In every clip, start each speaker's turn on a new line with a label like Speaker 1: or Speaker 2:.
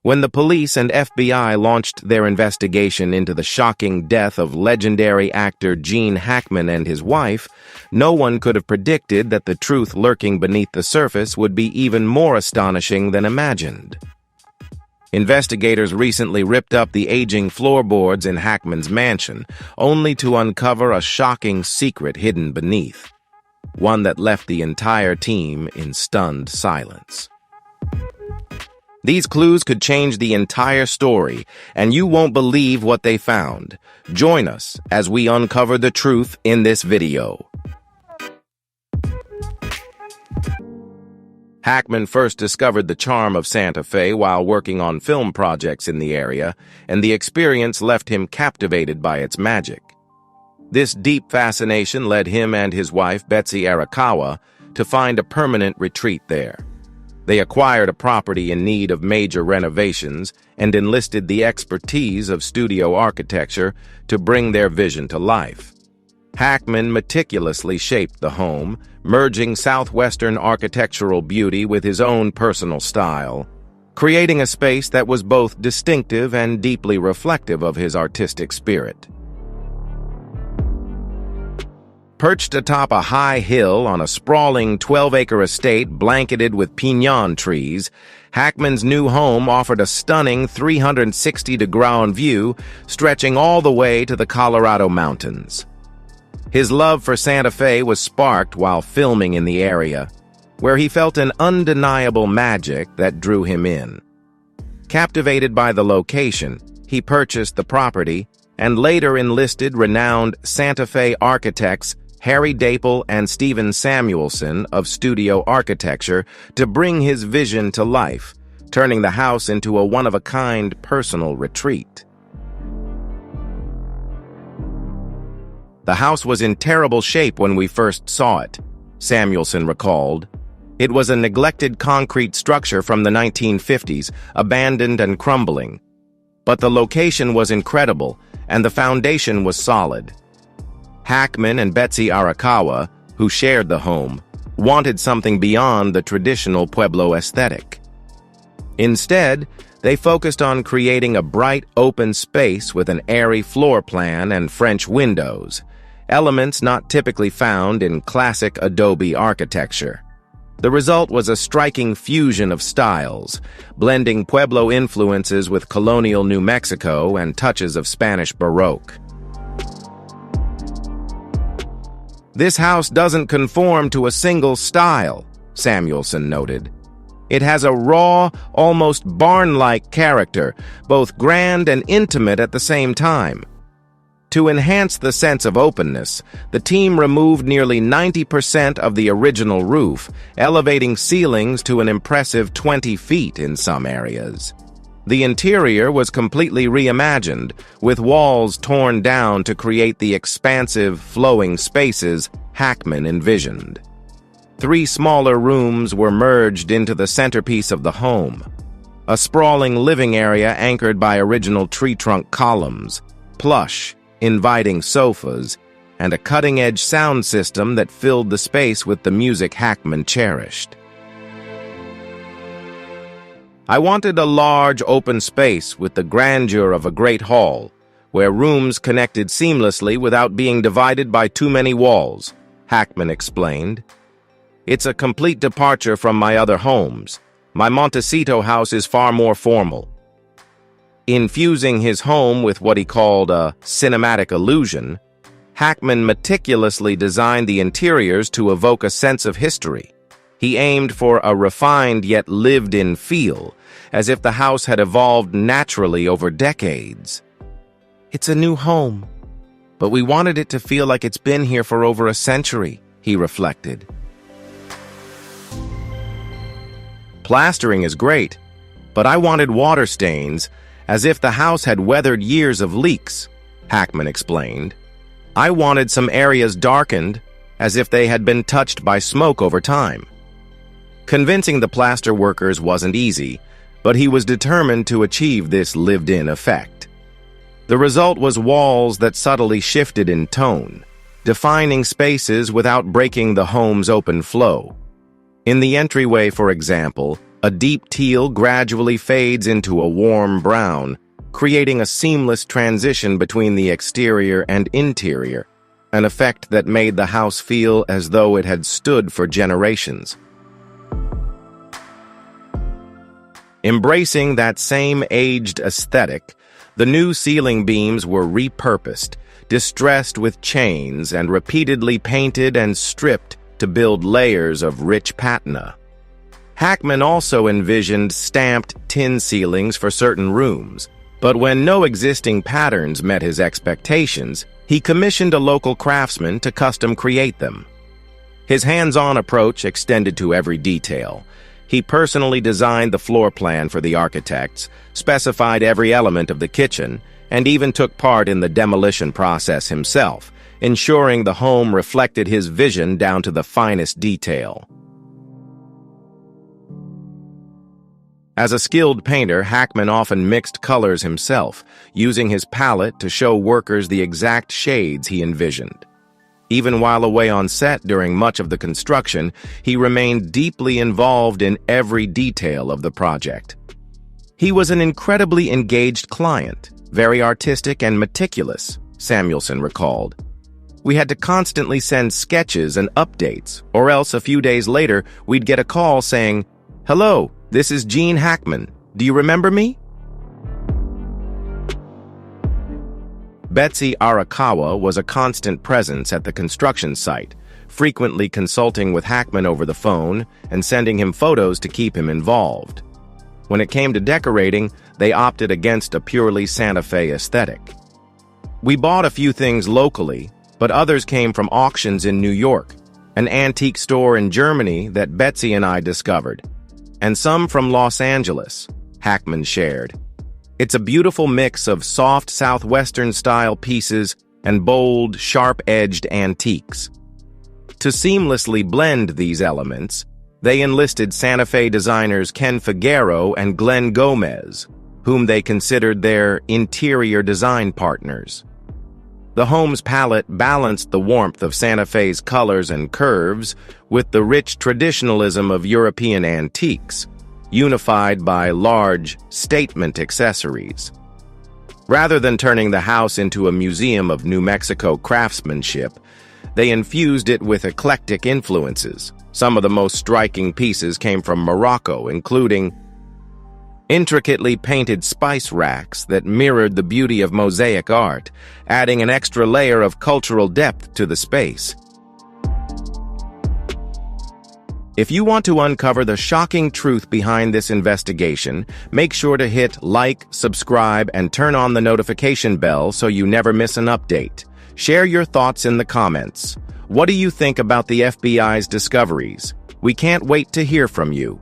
Speaker 1: When the police and FBI launched their investigation into the shocking death of legendary actor Gene Hackman and his wife, no one could have predicted that the truth lurking beneath the surface would be even more astonishing than imagined. Investigators recently ripped up the aging floorboards in Hackman's mansion, only to uncover a shocking secret hidden beneath, one that left the entire team in stunned silence. These clues could change the entire story, and you won't believe what they found. Join us as we uncover the truth in this video. Hackman first discovered the charm of Santa Fe while working on film projects in the area, and the experience left him captivated by its magic. This deep fascination led him and his wife, Betsy Arakawa, to find a permanent retreat there. They acquired a property in need of major renovations and enlisted the expertise of studio architecture to bring their vision to life. Hackman meticulously shaped the home, merging Southwestern architectural beauty with his own personal style, creating a space that was both distinctive and deeply reflective of his artistic spirit. Perched atop a high hill on a sprawling 12-acre estate blanketed with piñon trees, Hackman's new home offered a stunning 360-degree view stretching all the way to the Colorado mountains. His love for Santa Fe was sparked while filming in the area, where he felt an undeniable magic that drew him in. Captivated by the location, he purchased the property and later enlisted renowned Santa Fe architects Harry Dapel and Stephen Samuelson of studio architecture to bring his vision to life, turning the house into a one-of-a-kind personal retreat. The house was in terrible shape when we first saw it, Samuelson recalled. It was a neglected concrete structure from the 1950s, abandoned and crumbling. But the location was incredible, and the foundation was solid. Hackman and Betsy Arakawa, who shared the home, wanted something beyond the traditional Pueblo aesthetic. Instead, they focused on creating a bright, open space with an airy floor plan and French windows, elements not typically found in classic adobe architecture. The result was a striking fusion of styles, blending Pueblo influences with colonial New Mexico and touches of Spanish Baroque. "This house doesn't conform to a single style," Samuelson noted. "It has a raw, almost barn-like character, both grand and intimate at the same time." To enhance the sense of openness, the team removed nearly 90% of the original roof, elevating ceilings to an impressive 20 feet in some areas. The interior was completely reimagined, with walls torn down to create the expansive, flowing spaces Hackman envisioned. 3 smaller rooms were merged into the centerpiece of the home, a sprawling living area anchored by original tree trunk columns, plush, inviting sofas, and a cutting-edge sound system that filled the space with the music Hackman cherished. "I wanted a large, open space with the grandeur of a great hall, where rooms connected seamlessly without being divided by too many walls," Hackman explained. "It's a complete departure from my other homes. My Montecito house is far more formal." Infusing his home with what he called a cinematic illusion, Hackman meticulously designed the interiors to evoke a sense of history. He aimed for a refined yet lived-in feel, as if the house had evolved naturally over decades. "It's a new home, but we wanted it to feel like it's been here for over a century," he reflected. "Plastering is great, but I wanted water stains, as if the house had weathered years of leaks," Hackman explained. "I wanted some areas darkened, as if they had been touched by smoke over time." Convincing the plaster workers wasn't easy, but he was determined to achieve this lived-in effect. The result was walls that subtly shifted in tone, defining spaces without breaking the home's open flow. In the entryway, for example, A deep teal gradually fades into a warm brown, creating a seamless transition between the exterior and interior, an effect that made the house feel as though it had stood for generations. Embracing that same aged aesthetic, the new ceiling beams were repurposed, distressed with chains, and repeatedly painted and stripped to build layers of rich patina. Hackman also envisioned stamped tin ceilings for certain rooms, but when no existing patterns met his expectations, he commissioned a local craftsman to custom create them. His hands-on approach extended to every detail. He personally designed the floor plan for the architects, specified every element of the kitchen, and even took part in the demolition process himself, ensuring the home reflected his vision down to the finest detail. As a skilled painter, Hackman often mixed colors himself, using his palette to show workers the exact shades he envisioned. Even while away on set during much of the construction, he remained deeply involved in every detail of the project. He was an incredibly engaged client, very artistic and meticulous, Samuelson recalled. We had to constantly send sketches and updates, or else a few days later we'd get a call saying, "Hello, this is Gene Hackman. Do you remember me?" Betsy Arakawa was a constant presence at the construction site, frequently consulting with Hackman over the phone and sending him photos to keep him involved. When it came to decorating, they opted against a purely Santa Fe aesthetic. "We bought a few things locally, but others came from auctions in New York, an antique store in Germany that Betsy and I discovered, and some from Los Angeles," Hackman shared. "It's a beautiful mix of soft Southwestern-style pieces and bold, sharp-edged antiques." To seamlessly blend these elements, they enlisted Santa Fe designers Ken Figueroa and Glenn Gomez, whom they considered their interior design partners. The home's palette balanced the warmth of Santa Fe's colors and curves with the rich traditionalism of European antiques, unified by large, statement accessories. Rather than turning the house into a museum of New Mexico craftsmanship, they infused it with eclectic influences. Some of the most striking pieces came from Morocco, including intricately painted spice racks that mirrored the beauty of mosaic art, adding an extra layer of cultural depth to the space. If you want to uncover the shocking truth behind this investigation, make sure to hit like, subscribe, and turn on the notification bell so you never miss an update. Share your thoughts in the comments. What do you think about the FBI's discoveries? We can't wait to hear from you.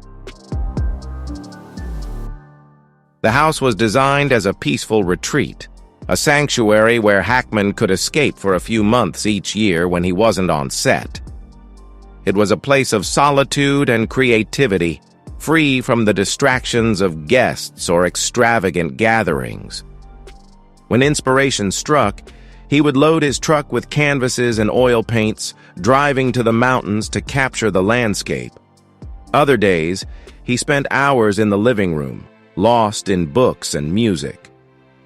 Speaker 1: The house was designed as a peaceful retreat, a sanctuary where Hackman could escape for a few months each year when he wasn't on set. It was a place of solitude and creativity, free from the distractions of guests or extravagant gatherings. When inspiration struck, he would load his truck with canvases and oil paints, driving to the mountains to capture the landscape. Other days, he spent hours in the living room, lost in books and music,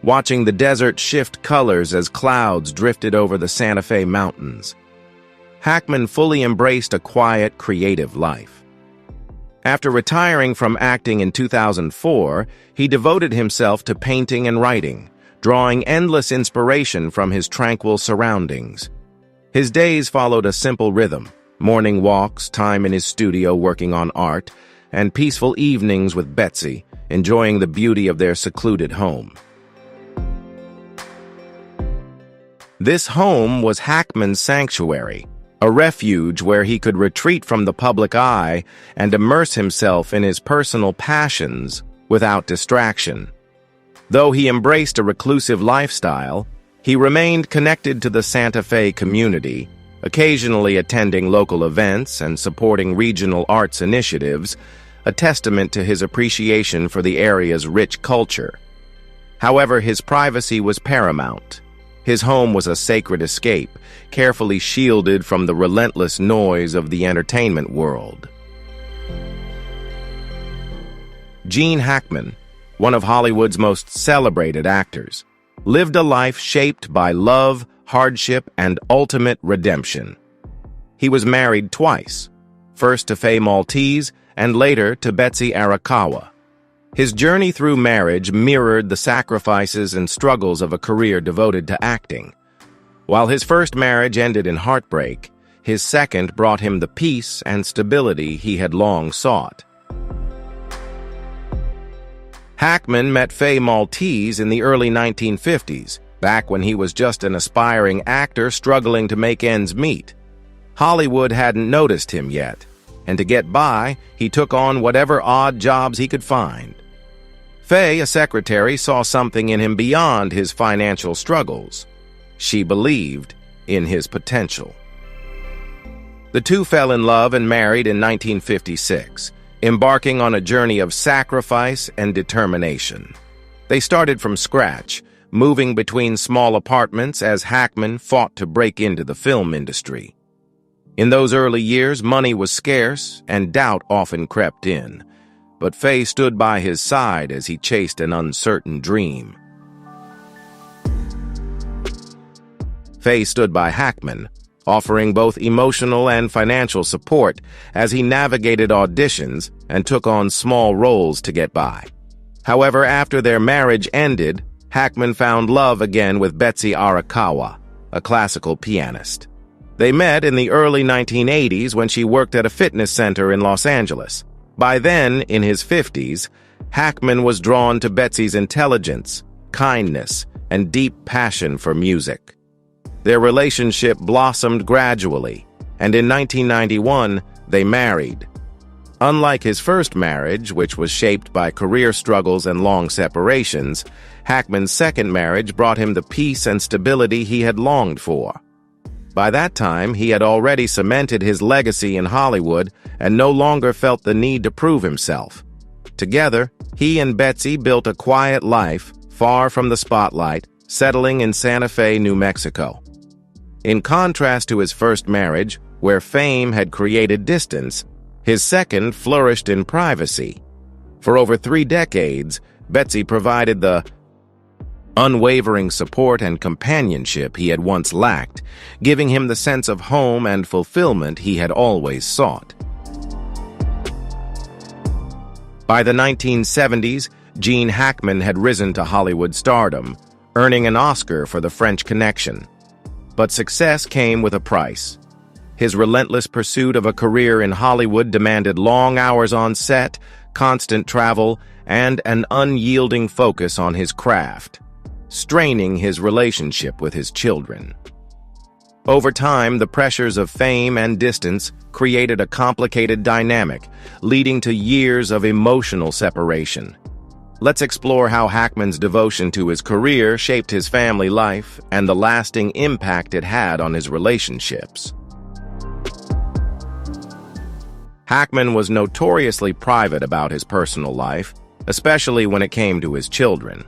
Speaker 1: watching the desert shift colors as clouds drifted over the Santa Fe mountains. Hackman fully embraced a quiet, creative life. After retiring from acting in 2004, he devoted himself to painting and writing, drawing endless inspiration from his tranquil surroundings. His days followed a simple rhythm: morning walks, time in his studio working on art, and peaceful evenings with Betsy, enjoying the beauty of their secluded home. This home was Hackman's sanctuary, a refuge where he could retreat from the public eye and immerse himself in his personal passions without distraction. Though he embraced a reclusive lifestyle, he remained connected to the Santa Fe community, occasionally attending local events and supporting regional arts initiatives, a testament to his appreciation for the area's rich culture. However, his privacy was paramount. His home was a sacred escape, carefully shielded from the relentless noise of the entertainment world. Gene Hackman, one of Hollywood's most celebrated actors, lived a life shaped by love, hardship, and ultimate redemption. He was married twice, first to Faye Maltese and later to Betsy Arakawa. His journey through marriage mirrored the sacrifices and struggles of a career devoted to acting. While his first marriage ended in heartbreak, his second brought him the peace and stability he had long sought. Hackman met Faye Maltese in the early 1950s, back when he was just an aspiring actor struggling to make ends meet. Hollywood hadn't noticed him yet, and to get by, he took on whatever odd jobs he could find. Faye, a secretary, saw something in him beyond his financial struggles. She believed in his potential. The two fell in love and married in 1956, embarking on a journey of sacrifice and determination. They started from scratch, moving between small apartments as Hackman fought to break into the film industry. In those early years, money was scarce and doubt often crept in, but Faye stood by his side as he chased an uncertain dream. Faye stood by Hackman, offering both emotional and financial support as he navigated auditions and took on small roles to get by. However, after their marriage ended, Hackman found love again with Betsy Arakawa, a classical pianist. They met in the early 1980s when she worked at a fitness center in Los Angeles. By then, in his 50s, Hackman was drawn to Betsy's intelligence, kindness, and deep passion for music. Their relationship blossomed gradually, and in 1991, they married. Unlike his first marriage, which was shaped by career struggles and long separations, Hackman's second marriage brought him the peace and stability he had longed for. By that time, he had already cemented his legacy in Hollywood and no longer felt the need to prove himself. Together, he and Betsy built a quiet life, far from the spotlight, settling in Santa Fe, New Mexico. In contrast to his first marriage, where fame had created distance, his second flourished in privacy. For over 3 decades, Betsy provided the unwavering support and companionship he had once lacked, giving him the sense of home and fulfillment he had always sought. By the 1970s, Gene Hackman had risen to Hollywood stardom, earning an Oscar for The French Connection. But success came with a price. His relentless pursuit of a career in Hollywood demanded long hours on set, constant travel, and an unyielding focus on his craft, straining his relationship with his children. Over time, the pressures of fame and distance created a complicated dynamic, leading to years of emotional separation. Let's explore how Hackman's devotion to his career shaped his family life and the lasting impact it had on his relationships. Hackman was notoriously private about his personal life, especially when it came to his children.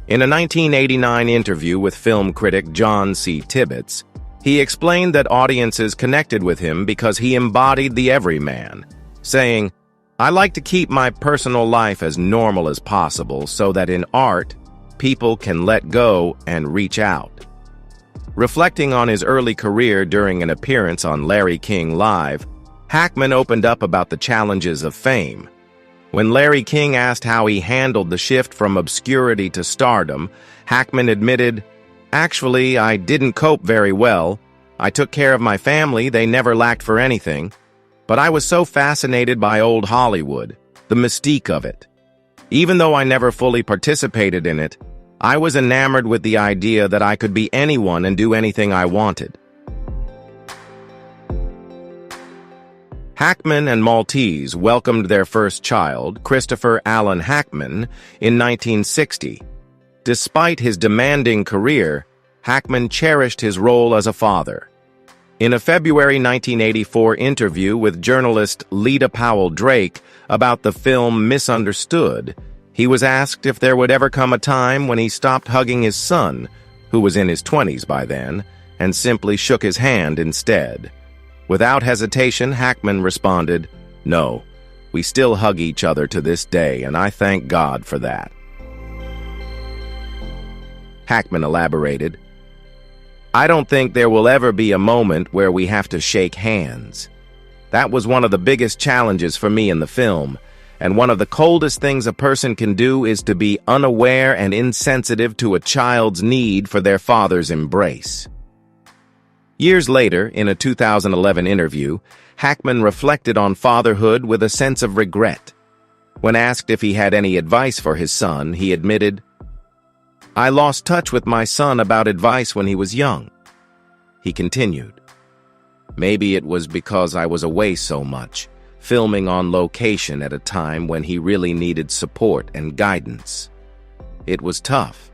Speaker 1: In a 1989 interview with film critic John C. Tibbets, he explained that audiences connected with him because he embodied the everyman, saying, "I like to keep my personal life as normal as possible so that in art, people can let go and reach out." Reflecting on his early career during an appearance on Larry King Live, Hackman opened up about the challenges of fame. When Larry King asked how he handled the shift from obscurity to stardom, Hackman admitted, "Actually, I didn't cope very well. I took care of my family, they never lacked for anything. But I was so fascinated by old Hollywood, the mystique of it. Even though I never fully participated in it, I was enamored with the idea that I could be anyone and do anything I wanted." Hackman and Maltese welcomed their first child, Christopher Allen Hackman, in 1960. Despite his demanding career, Hackman cherished his role as a father. In a February 1984 interview with journalist Lita Powell Drake about the film Misunderstood, he was asked if there would ever come a time when he stopped hugging his son, who was in his 20s by then, and simply shook his hand instead. Without hesitation, Hackman responded, "No, We still hug each other to this day, and I thank God for that." Hackman elaborated, "I don't think there will ever be a moment where we have to shake hands. That was one of the biggest challenges for me in the film, and one of the coldest things a person can do is to be unaware and insensitive to a child's need for their father's embrace." Years later, in a 2011 interview, Hackman reflected on fatherhood with a sense of regret. When asked if he had any advice for his son, he admitted, "I lost touch with my son about advice when he was young." He continued, "Maybe it was because I was away so much, filming on location at a time when he really needed support and guidance. It was tough,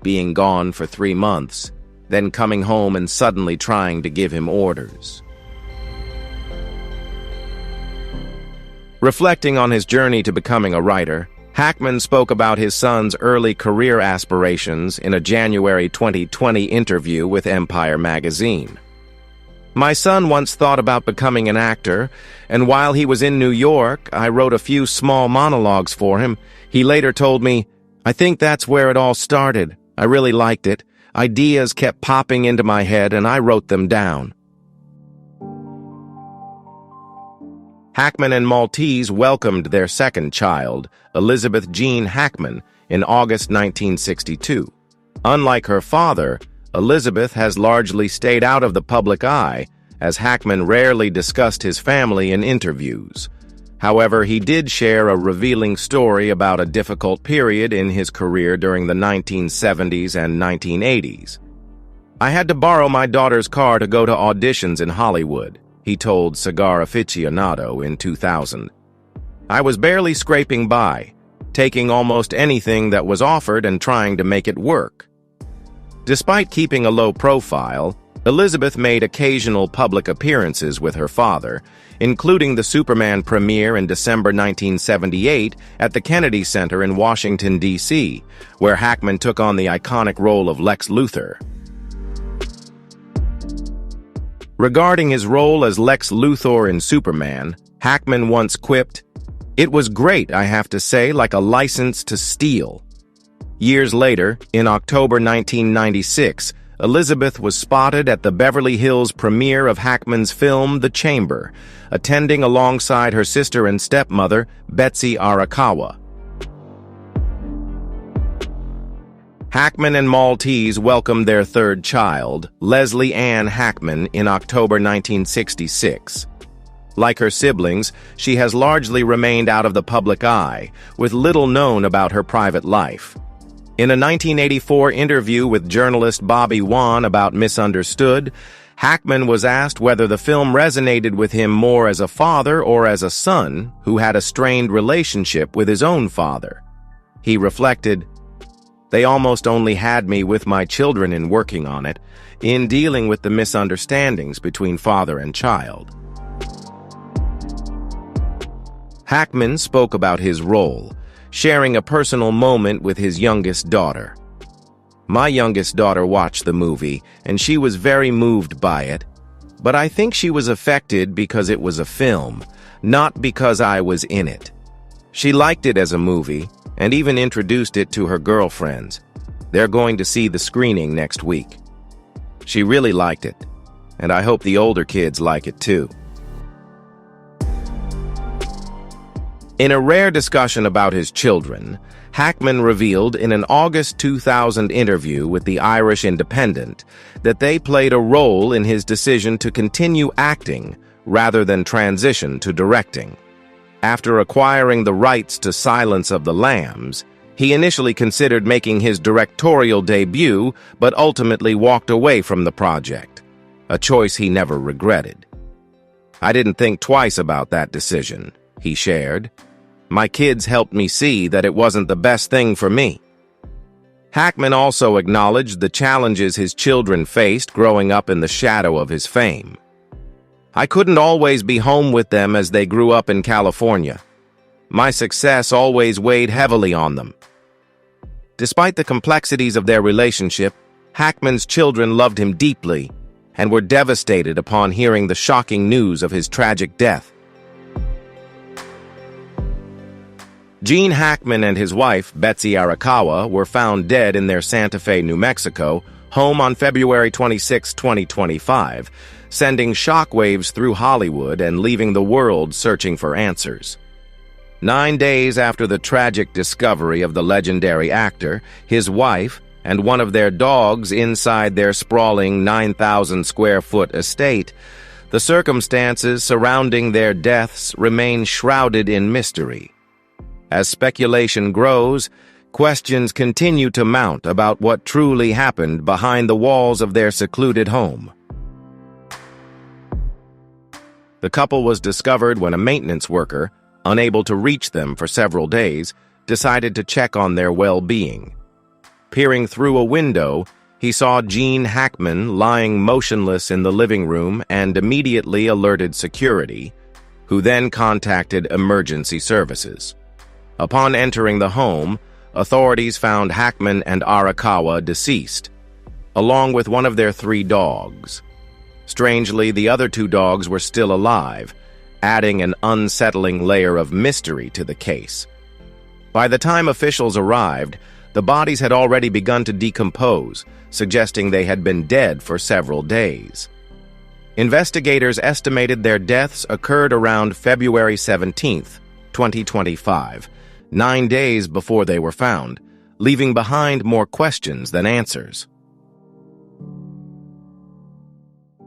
Speaker 1: being gone for 3 months, then coming home and suddenly trying to give him orders." Reflecting on his journey to becoming a writer, Hackman spoke about his son's early career aspirations in a January 2020 interview with Empire magazine. "My son once thought about becoming an actor, and while he was in New York, I wrote a few small monologues for him. He later told me, 'I think that's where it all started. I really liked it. Ideas kept popping into my head, and I wrote them down.'" Hackman and Maltese welcomed their second child, Elizabeth Gene Hackman, in August 1962. Unlike her father, Elizabeth has largely stayed out of the public eye, as Hackman rarely discussed his family in interviews. However, he did share a revealing story about a difficult period in his career during the 1970s and 1980s. "I had to borrow my daughter's car to go to auditions in Hollywood," he told Cigar Aficionado in 2000. "I was barely scraping by, taking almost anything that was offered and trying to make it work." Despite keeping a low profile, Elizabeth made occasional public appearances with her father, including the Superman premiere in December 1978 at the Kennedy Center in Washington, D.C., where Hackman took on the iconic role of Lex Luthor. Regarding his role as Lex Luthor in Superman, Hackman once quipped, "It was great, I have to say, like a license to steal." Years later, in October 1996, Elizabeth was spotted at the Beverly Hills premiere of Hackman's film The Chamber, attending alongside her sister and stepmother, Betsy Arakawa. Hackman and Maltese welcomed their third child, Leslie Ann Hackman, in October 1966. Like her siblings, she has largely remained out of the public eye, with little known about her private life. In a 1984 interview with journalist Bobby Wan about Misunderstood, Hackman was asked whether the film resonated with him more as a father or as a son who had a strained relationship with his own father. He reflected, "They almost only had me with my children in working on it, in dealing with the misunderstandings between father and child." Hackman spoke about his role, sharing a personal moment with his youngest daughter. "My youngest daughter watched the movie, and she was very moved by it. But I think she was affected because it was a film, not because I was in it. She liked it as a movie, and even introduced it to her girlfriends. They're going to see the screening next week. She really liked it, and I hope the older kids like it too." In a rare discussion about his children, Hackman revealed in an August 2000 interview with the Irish Independent that they played a role in his decision to continue acting rather than transition to directing. After acquiring the rights to Silence of the Lambs, he initially considered making his directorial debut, but ultimately walked away from the project, a choice he never regretted. "I didn't think twice about that decision," he shared. "My kids helped me see that it wasn't the best thing for me." Hackman also acknowledged the challenges his children faced growing up in the shadow of his fame. "I couldn't always be home with them as they grew up in California. My success always weighed heavily on them." Despite the complexities of their relationship, Hackman's children loved him deeply and were devastated upon hearing the shocking news of his tragic death. Gene Hackman and his wife, Betsy Arakawa, were found dead in their Santa Fe, New Mexico, home on February 26, 2025, sending shockwaves through Hollywood and leaving the world searching for answers. 9 days after the tragic discovery of the legendary actor, his wife, and one of their dogs inside their sprawling 9,000-square-foot estate, the circumstances surrounding their deaths remain shrouded in mystery. As speculation grows, questions continue to mount about what truly happened behind the walls of their secluded home. The couple was discovered when a maintenance worker, unable to reach them for several days, decided to check on their well-being. Peering through a window, he saw Gene Hackman lying motionless in the living room and immediately alerted security, who then contacted emergency services. Upon entering the home, authorities found Hackman and Arakawa deceased, along with one of their 3 dogs. Strangely, the other 2 dogs were still alive, adding an unsettling layer of mystery to the case. By the time officials arrived, the bodies had already begun to decompose, suggesting they had been dead for several days. Investigators estimated their deaths occurred around February 17, 2025, 9 days before they were found, leaving behind more questions than answers.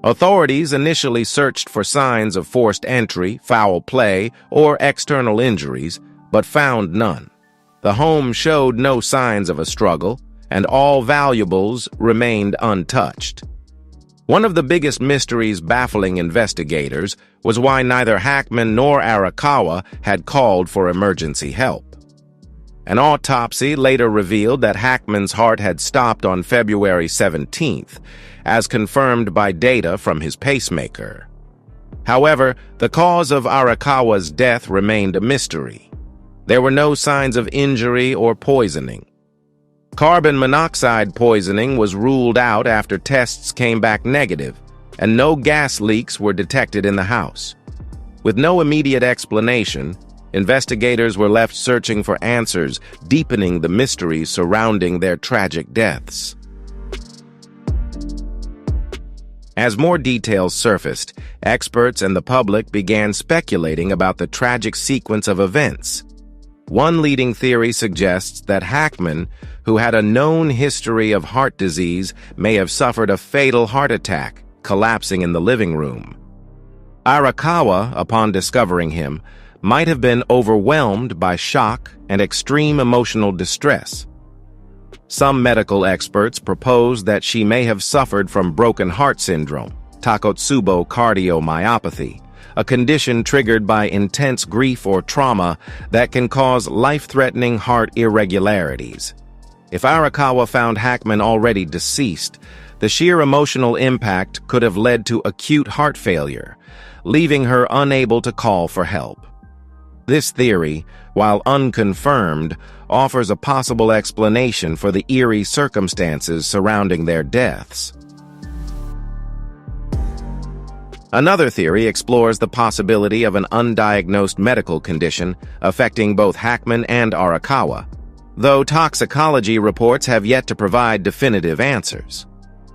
Speaker 1: Authorities initially searched for signs of forced entry, foul play, or external injuries, but found none. The home showed no signs of a struggle, and all valuables remained untouched. One of the biggest mysteries baffling investigators was why neither Hackman nor Arakawa had called for emergency help. An autopsy later revealed that Hackman's heart had stopped on February 17th, as confirmed by data from his pacemaker. However, the cause of Arakawa's death remained a mystery. There were no signs of injury or poisoning. Carbon monoxide poisoning was ruled out after tests came back negative, and no gas leaks were detected in the house. With no immediate explanation, investigators were left searching for answers, deepening the mysteries surrounding their tragic deaths. As more details surfaced, experts and the public began speculating about the tragic sequence of events. One leading theory suggests that Hackman, who had a known history of heart disease, may have suffered a fatal heart attack, collapsing in the living room. Arakawa, upon discovering him, might have been overwhelmed by shock and extreme emotional distress. Some medical experts propose that she may have suffered from broken heart syndrome, Takotsubo cardiomyopathy, a condition triggered by intense grief or trauma that can cause life-threatening heart irregularities. If Arakawa found Hackman already deceased, the sheer emotional impact could have led to acute heart failure, leaving her unable to call for help. This theory, while unconfirmed, offers a possible explanation for the eerie circumstances surrounding their deaths. Another theory explores the possibility of an undiagnosed medical condition affecting both Hackman and Arakawa, though toxicology reports have yet to provide definitive answers.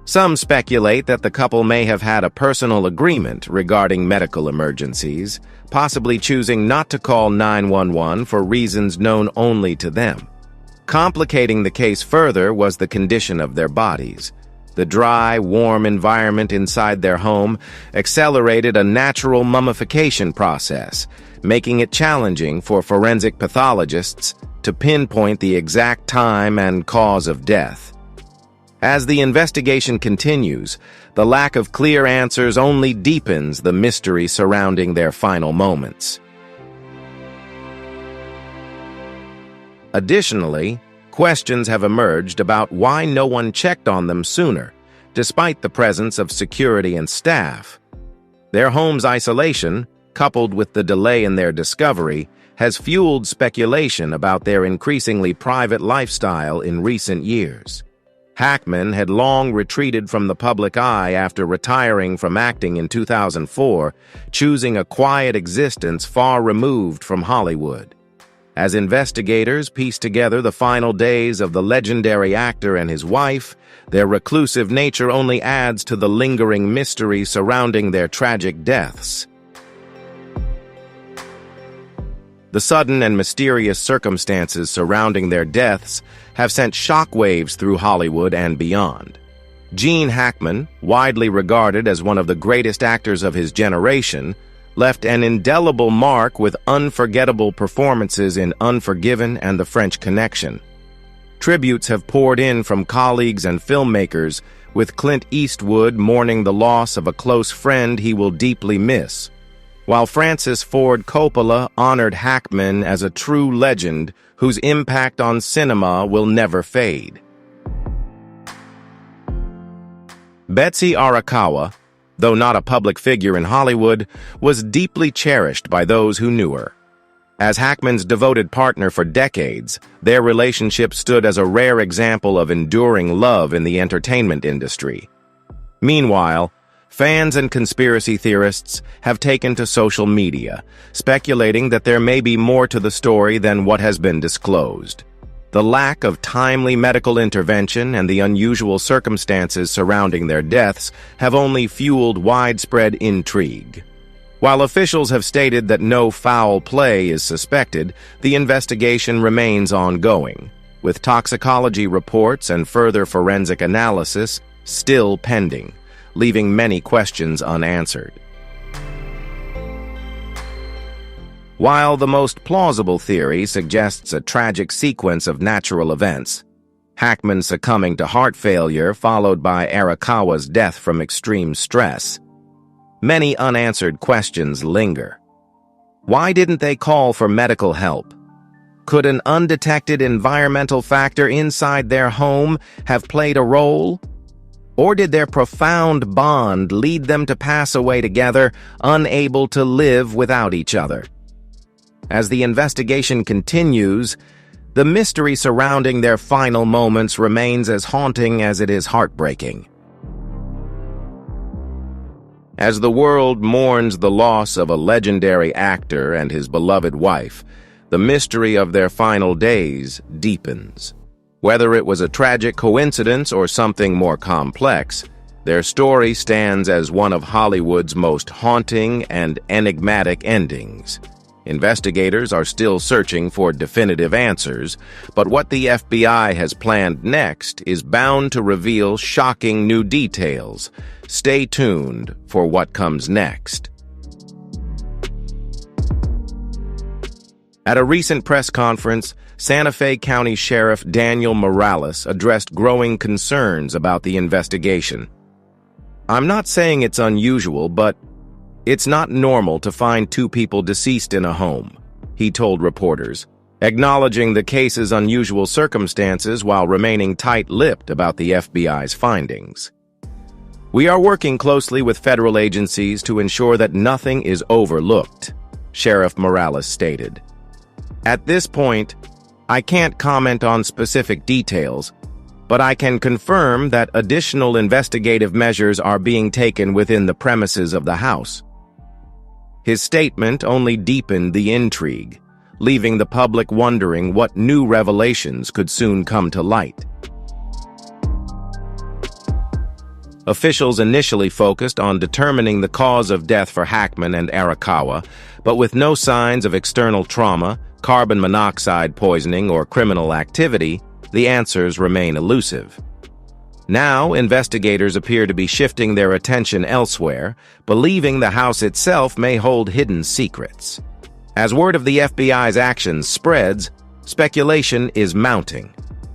Speaker 1: Some speculate that the couple may have had a personal agreement regarding medical emergencies, possibly choosing not to call 911 for reasons known only to them. Complicating the case further was the condition of their bodies. The dry, warm environment inside their home accelerated a natural mummification process, making it challenging for forensic pathologists to pinpoint the exact time and cause of death. As the investigation continues, the lack of clear answers only deepens the mystery surrounding their final moments. Additionally, questions have emerged about why no one checked on them sooner, despite the presence of security and staff. Their home's isolation, coupled with the delay in their discovery, has fueled speculation about their increasingly private lifestyle in recent years. Hackman had long retreated from the public eye after retiring from acting in 2004, choosing a quiet existence far removed from Hollywood. As investigators piece together the final days of the legendary actor and his wife, their reclusive nature only adds to the lingering mystery surrounding their tragic deaths. The sudden and mysterious circumstances surrounding their deaths have sent shockwaves through Hollywood and beyond. Gene Hackman, widely regarded as one of the greatest actors of his generation, left an indelible mark with unforgettable performances in Unforgiven and The French Connection. Tributes have poured in from colleagues and filmmakers, with Clint Eastwood mourning the loss of a close friend he will deeply miss, while Francis Ford Coppola honored Hackman as a true legend whose impact on cinema will never fade. Betsy Arakawa, though not a public figure in Hollywood, was deeply cherished by those who knew her. As Hackman's devoted partner for decades, their relationship stood as a rare example of enduring love in the entertainment industry. Meanwhile, fans and conspiracy theorists have taken to social media, speculating that there may be more to the story than what has been disclosed. The lack of timely medical intervention and the unusual circumstances surrounding their deaths have only fueled widespread intrigue. While officials have stated that no foul play is suspected, the investigation remains ongoing, with toxicology reports and further forensic analysis still pending, leaving many questions unanswered. While the most plausible theory suggests a tragic sequence of natural events, Hackman succumbing to heart failure followed by Arakawa's death from extreme stress, many unanswered questions linger. Why didn't they call for medical help? Could an undetected environmental factor inside their home have played a role? Or did their profound bond lead them to pass away together, unable to live without each other? As the investigation continues, the mystery surrounding their final moments remains as haunting as it is heartbreaking. As the world mourns the loss of a legendary actor and his beloved wife, the mystery of their final days deepens. Whether it was a tragic coincidence or something more complex, their story stands as one of Hollywood's most haunting and enigmatic endings. Investigators are still searching for definitive answers, but what the FBI has planned next is bound to reveal shocking new details. Stay tuned for what comes next. At a recent press conference, Santa Fe County Sheriff Daniel Morales addressed growing concerns about the investigation. "I'm not saying it's unusual, but it's not normal to find two people deceased in a home," he told reporters, acknowledging the case's unusual circumstances while remaining tight-lipped about the FBI's findings. "We are working closely with federal agencies to ensure that nothing is overlooked," Sheriff Morales stated. "At this point, I can't comment on specific details, but I can confirm that additional investigative measures are being taken within the premises of the house." His statement only deepened the intrigue, leaving the public wondering what new revelations could soon come to light. Officials initially focused on determining the cause of death for Hackman and Arakawa, but with no signs of external trauma, carbon monoxide poisoning, or criminal activity, the answers remain elusive. Now, investigators appear to be shifting their attention elsewhere, believing the house itself may hold hidden secrets. As word of the FBI's actions spreads, speculation is mounting.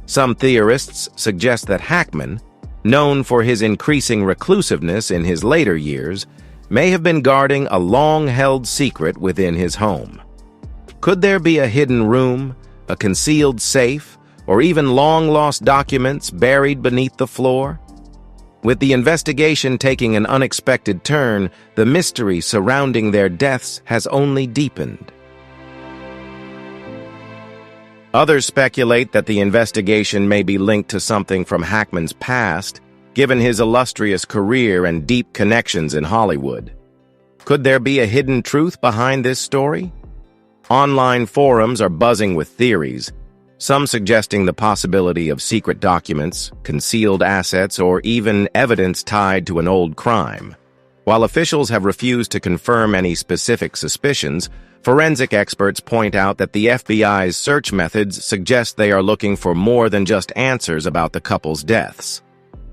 Speaker 1: Some theorists suggest that Hackman, known for his increasing reclusiveness in his later years, may have been guarding a long-held secret within his home. Could there be a hidden room, a concealed safe, or even long-lost documents buried beneath the floor? With the investigation taking an unexpected turn, the mystery surrounding their deaths has only deepened. Others speculate that the investigation may be linked to something from Hackman's past, given his illustrious career and deep connections in Hollywood. Could there be a hidden truth behind this story? Online forums are buzzing with theories, some suggesting the possibility of secret documents, concealed assets, or even evidence tied to an old crime. While officials have refused to confirm any specific suspicions, forensic experts point out that the FBI's search methods suggest they are looking for more than just answers about the couple's deaths.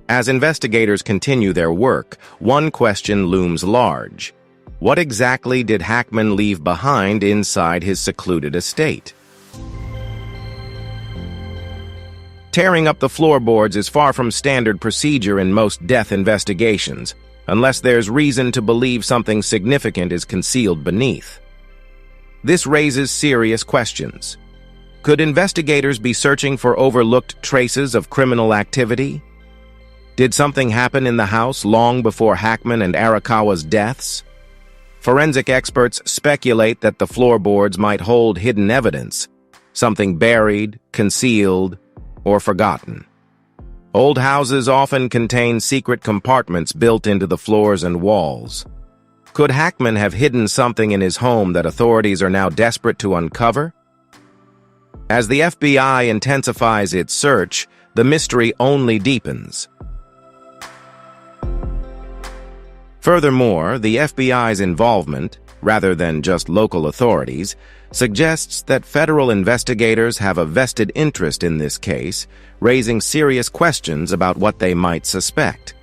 Speaker 1: As investigators continue their work, one question looms large. What exactly did Hackman leave behind inside his secluded estate? Tearing up the floorboards is far from standard procedure in most death investigations, unless there's reason to believe something significant is concealed beneath. This raises serious questions. Could investigators be searching for overlooked traces of criminal activity? Did something happen in the house long before Hackman and Arakawa's deaths? Forensic experts speculate that the floorboards might hold hidden evidence, something buried, concealed, or forgotten. Old houses often contain secret compartments built into the floors and walls. Could Hackman have hidden something in his home that authorities are now desperate to uncover? As the FBI intensifies its search, the mystery only deepens. Furthermore, the FBI's involvement, rather than just local authorities, suggests that federal investigators have a vested interest in this case, raising serious questions about what they might suspect.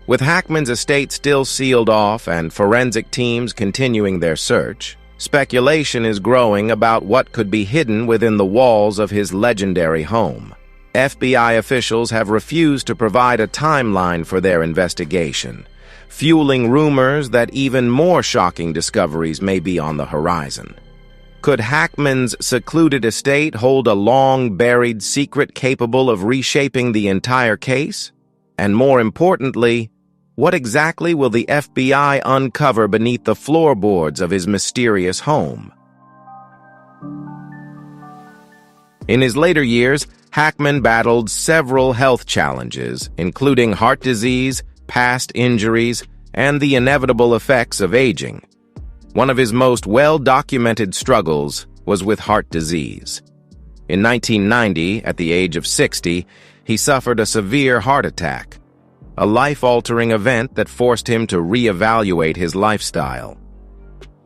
Speaker 1: With Hackman's estate still sealed off and forensic teams continuing their search, speculation is growing about what could be hidden within the walls of his legendary home. FBI officials have refused to provide a timeline for their investigation, fueling rumors that even more shocking discoveries may be on the horizon. Could Hackman's secluded estate hold a long-buried secret capable of reshaping the entire case? And more importantly, what exactly will the FBI uncover beneath the floorboards of his mysterious home? In his later years, Hackman battled several health challenges, including heart disease, past injuries, and the inevitable effects of aging. One of his most well-documented struggles was with heart disease. In 1990, at the age of 60, he suffered a severe heart attack, a life-altering event that forced him to reevaluate his lifestyle.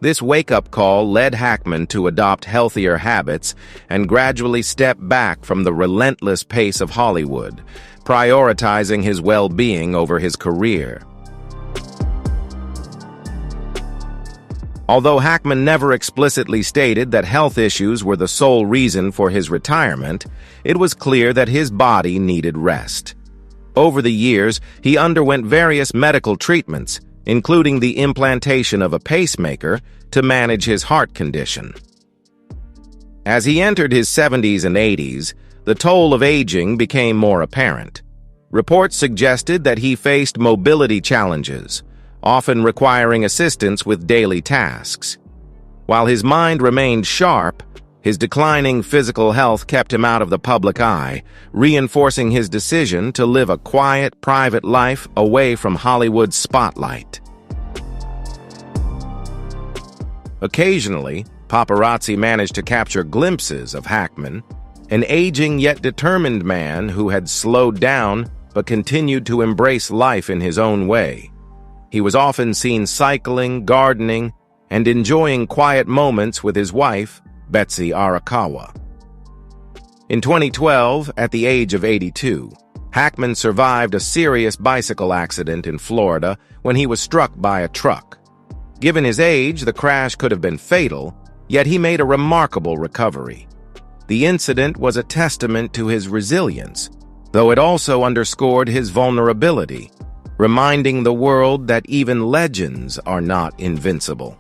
Speaker 1: This wake-up call led Hackman to adopt healthier habits and gradually step back from the relentless pace of Hollywood, prioritizing his well-being over his career. Although Hackman never explicitly stated that health issues were the sole reason for his retirement, it was clear that his body needed rest. Over the years, he underwent various medical treatments, including the implantation of a pacemaker to manage his heart condition. As he entered his 70s and 80s, the toll of aging became more apparent. Reports suggested that he faced mobility challenges, often requiring assistance with daily tasks. While his mind remained sharp, his declining physical health kept him out of the public eye, reinforcing his decision to live a quiet, private life away from Hollywood's spotlight. Occasionally, paparazzi managed to capture glimpses of Hackman, an aging yet determined man who had slowed down but continued to embrace life in his own way. He was often seen cycling, gardening, and enjoying quiet moments with his wife, Betsy Arakawa. In 2012, at the age of 82, Hackman survived a serious bicycle accident in Florida when he was struck by a truck. Given his age, the crash could have been fatal, yet he made a remarkable recovery. The incident was a testament to his resilience, though it also underscored his vulnerability, reminding the world that even legends are not invincible.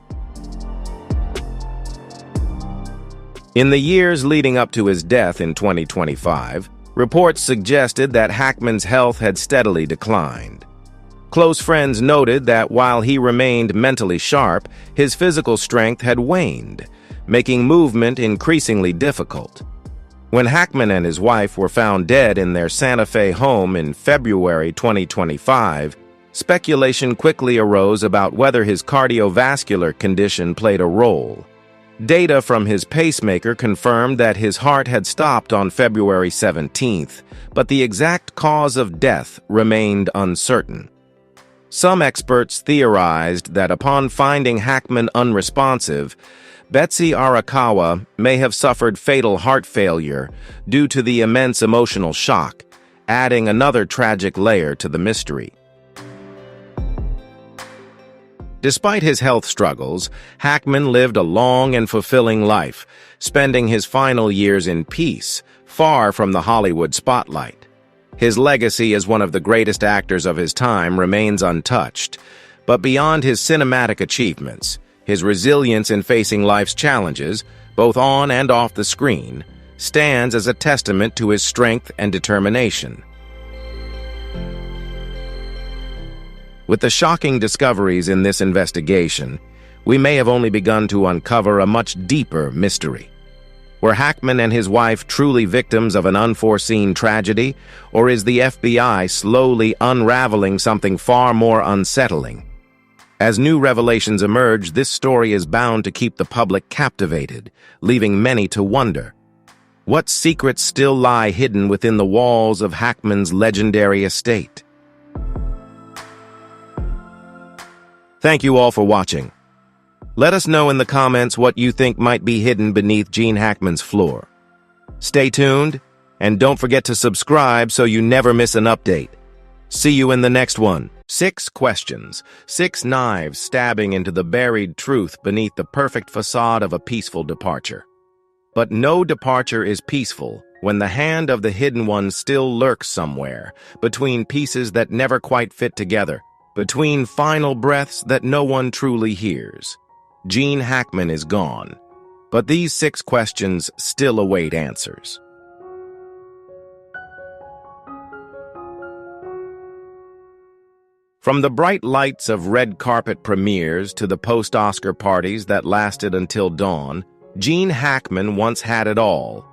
Speaker 1: In the years leading up to his death in 2025, reports suggested that Hackman's health had steadily declined. Close friends noted that while he remained mentally sharp, his physical strength had waned, making movement increasingly difficult. When Hackman and his wife were found dead in their Santa Fe home in February 2025, speculation quickly arose about whether his cardiovascular condition played a role. Data from his pacemaker confirmed that his heart had stopped on February 17th, but the exact cause of death remained uncertain. Some experts theorized that upon finding Hackman unresponsive, Betsy Arakawa may have suffered fatal heart failure due to the immense emotional shock, adding another tragic layer to the mystery. Despite his health struggles, Hackman lived a long and fulfilling life, spending his final years in peace, far from the Hollywood spotlight. His legacy as one of the greatest actors of his time remains untouched, but beyond his cinematic achievements, his resilience in facing life's challenges, both on and off the screen, stands as a testament to his strength and determination. With the shocking discoveries in this investigation, we may have only begun to uncover a much deeper mystery. Were Hackman and his wife truly victims of an unforeseen tragedy, or is the FBI slowly unraveling something far more unsettling? As new revelations emerge, this story is bound to keep the public captivated, leaving many to wonder. What secrets still lie hidden within the walls of Hackman's legendary estate? Thank you all for watching. Let us know in the comments what you think might be hidden beneath Gene Hackman's floor. Stay tuned, and don't forget to subscribe so you never miss an update. See you in the next one. 6 questions, 6 knives stabbing into the buried truth beneath the perfect facade of a peaceful departure. But no departure is peaceful when the hand of the hidden one still lurks somewhere, between pieces that never quite fit together, between final breaths that no one truly hears. Gene Hackman is gone, but these 6 questions still await answers. From the bright lights of red carpet premieres to the post-Oscar parties that lasted until dawn, Gene Hackman once had it all.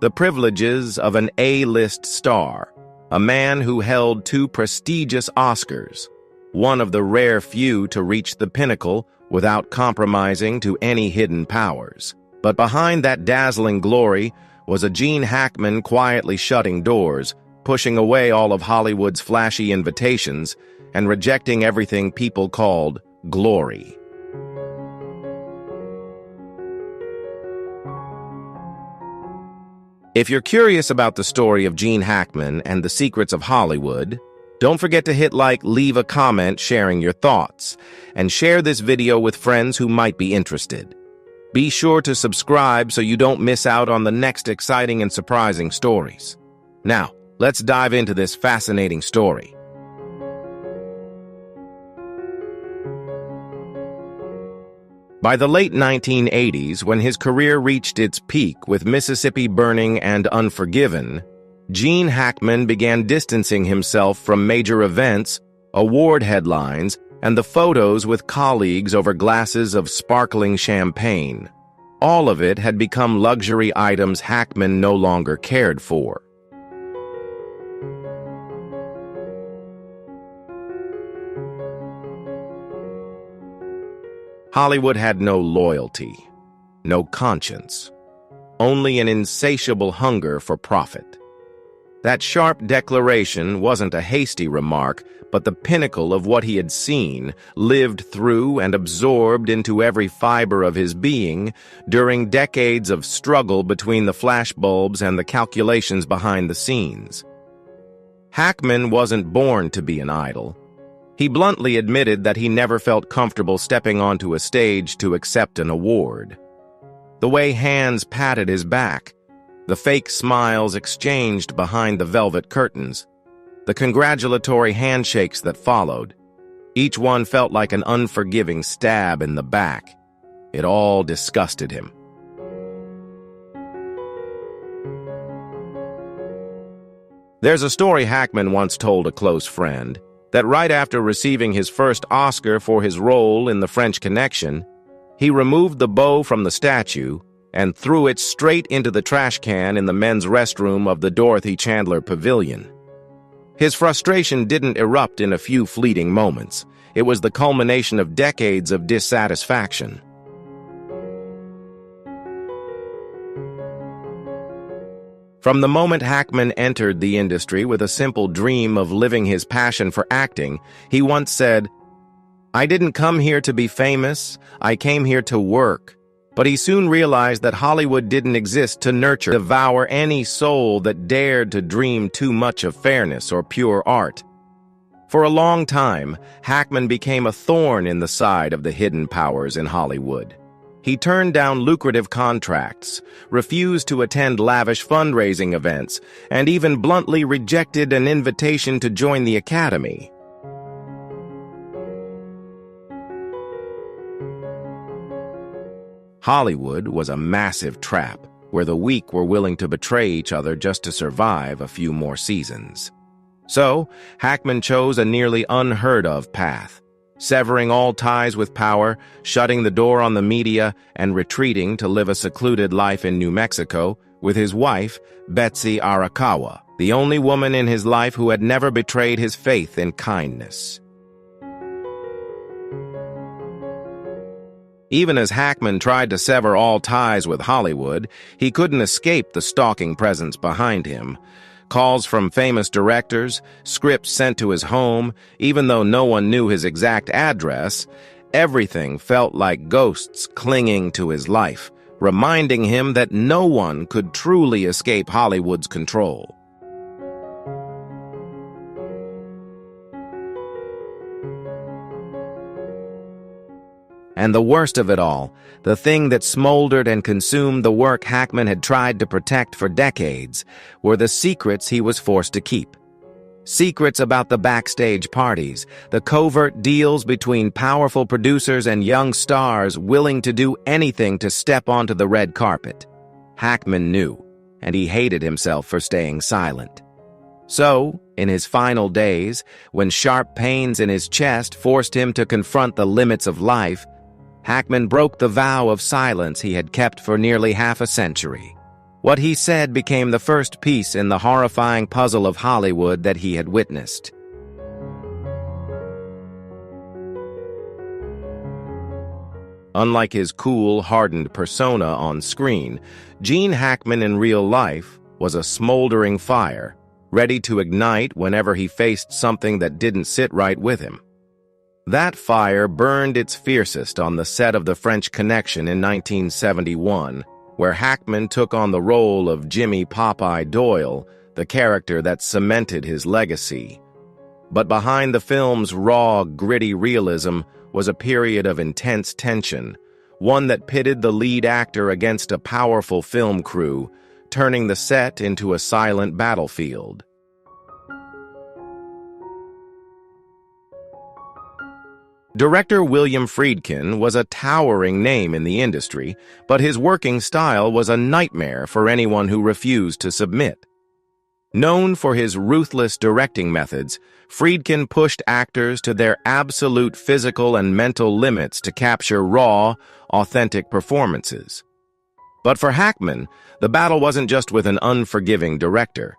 Speaker 1: The privileges of an A-list star, a man who held 2 prestigious Oscars, one of the rare few to reach the pinnacle without compromising to any hidden powers. But behind that dazzling glory was a Gene Hackman quietly shutting doors, pushing away all of Hollywood's flashy invitations, and rejecting everything people called glory. If you're curious about the story of Gene Hackman and the secrets of Hollywood, don't forget to hit like, leave a comment sharing your thoughts, and share this video with friends who might be interested. Be sure to subscribe so you don't miss out on the next exciting and surprising stories. Now, let's dive into this fascinating story. By the late 1980s, when his career reached its peak with Mississippi Burning and Unforgiven, Gene Hackman began distancing himself from major events, award headlines, and the photos with colleagues over glasses of sparkling champagne. All of it had become luxury items Hackman no longer cared for. Hollywood had no loyalty, no conscience, only an insatiable hunger for profit. That sharp declaration wasn't a hasty remark, but the pinnacle of what he had seen, lived through, and absorbed into every fiber of his being during decades of struggle between the flashbulbs and the calculations behind the scenes. Hackman wasn't born to be an idol. He bluntly admitted that he never felt comfortable stepping onto a stage to accept an award. The way hands patted his back, the fake smiles exchanged behind the velvet curtains, the congratulatory handshakes that followed, each one felt like an unforgiving stab in the back. It all disgusted him. There's a story Hackman once told a close friend, that right after receiving his first Oscar for his role in The French Connection, he removed the bow from the statue and threw it straight into the trash can in the men's restroom of the Dorothy Chandler Pavilion. His frustration didn't erupt in a few fleeting moments. It was the culmination of decades of dissatisfaction. From the moment Hackman entered the industry with a simple dream of living his passion for acting, he once said, "I didn't come here to be famous, I came here to work." But he soon realized that Hollywood didn't exist to nurture, devour any soul that dared to dream too much of fairness or pure art. For a long time, Hackman became a thorn in the side of the hidden powers in Hollywood. He turned down lucrative contracts, refused to attend lavish fundraising events, and even bluntly rejected an invitation to join the Academy. Hollywood was a massive trap where the weak were willing to betray each other just to survive a few more seasons. So, Hackman chose a nearly unheard-of path, severing all ties with power, shutting the door on the media, and retreating to live a secluded life in New Mexico with his wife, Betsy Arakawa, the only woman in his life who had never betrayed his faith in kindness. Even as Hackman tried to sever all ties with Hollywood, he couldn't escape the stalking presence behind him. Calls from famous directors, scripts sent to his home, even though no one knew his exact address, everything felt like ghosts clinging to his life, reminding him that no one could truly escape Hollywood's control. And the worst of it all, the thing that smoldered and consumed the work Hackman had tried to protect for decades, were the secrets he was forced to keep. Secrets about the backstage parties, the covert deals between powerful producers and young stars willing to do anything to step onto the red carpet. Hackman knew, and he hated himself for staying silent. So, in his final days, when sharp pains in his chest forced him to confront the limits of life, Hackman broke the vow of silence he had kept for nearly half a century. What he said became the first piece in the horrifying puzzle of Hollywood that he had witnessed. Unlike his cool, hardened persona on screen, Gene Hackman in real life was a smoldering fire, ready to ignite whenever he faced something that didn't sit right with him. That fire burned its fiercest on the set of The French Connection in 1971, where Hackman took on the role of Jimmy Popeye Doyle, the character that cemented his legacy. But behind the film's raw, gritty realism was a period of intense tension, one that pitted the lead actor against a powerful film crew, turning the set into a silent battlefield. Director William Friedkin was a towering name in the industry, but his working style was a nightmare for anyone who refused to submit. Known for his ruthless directing methods, Friedkin pushed actors to their absolute physical and mental limits to capture raw, authentic performances. But for Hackman, the battle wasn't just with an unforgiving director.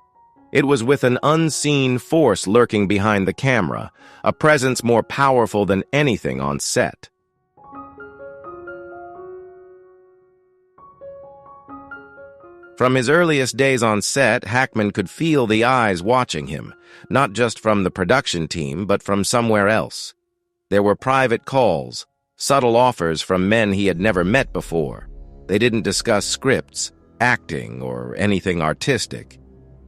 Speaker 1: It was with an unseen force lurking behind the camera, a presence more powerful than anything on set. From his earliest days on set, Hackman could feel the eyes watching him, not just from the production team, but from somewhere else. There were private calls, subtle offers from men he had never met before. They didn't discuss scripts, acting, or anything artistic.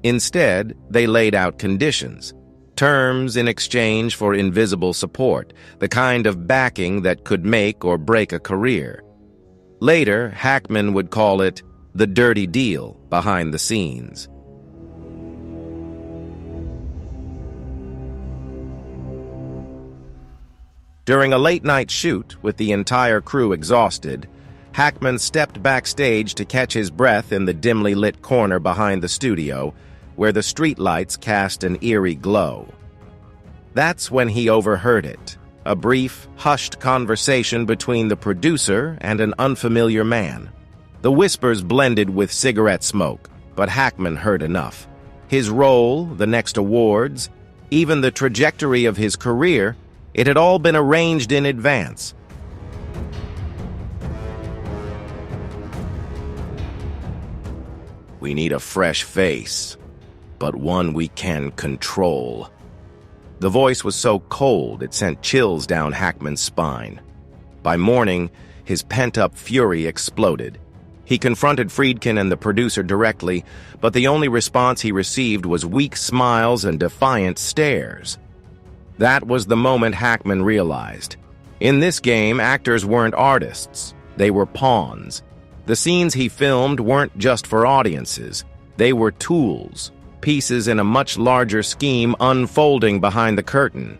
Speaker 1: Instead, they laid out conditions, terms in exchange for invisible support, the kind of backing that could make or break a career. Later, Hackman would call it the dirty deal behind the scenes. During a late-night shoot, with the entire crew exhausted, Hackman stepped backstage to catch his breath in the dimly lit corner behind the studio, where the streetlights cast an eerie glow. That's when he overheard it, a brief, hushed conversation between the producer and an unfamiliar man. The whispers blended with cigarette smoke, but Hackman heard enough. His role, the next awards, even the trajectory of his career, it had all been arranged in advance. We need a fresh face, but one we can control." The voice was so cold it sent chills down Hackman's spine. By morning, his pent-up fury exploded. He confronted Friedkin and the producer directly, but the only response he received was weak smiles and defiant stares. That was the moment Hackman realized. In this game, actors weren't artists. They were pawns. The scenes he filmed weren't just for audiences. They were tools, pieces in a much larger scheme unfolding behind the curtain.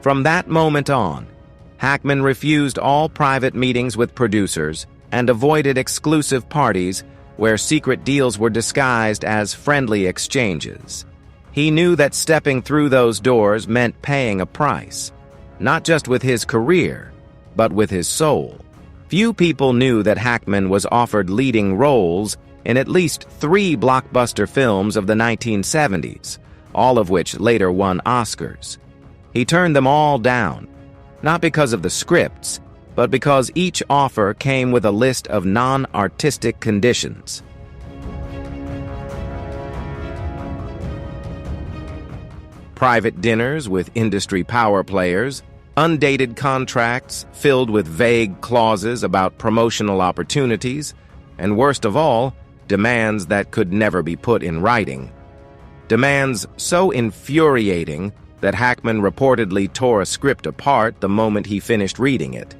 Speaker 1: From that moment on, Hackman refused all private meetings with producers and avoided exclusive parties where secret deals were disguised as friendly exchanges. He knew that stepping through those doors meant paying a price, not just with his career, but with his soul. Few people knew that Hackman was offered leading roles in at least 3 blockbuster films of the 1970s, all of which later won Oscars. He turned them all down, not because of the scripts, but because each offer came with a list of non-artistic conditions. Private dinners with industry power players, undated contracts filled with vague clauses about promotional opportunities, and worst of all, demands that could never be put in writing. Demands so infuriating that Hackman reportedly tore a script apart the moment he finished reading it.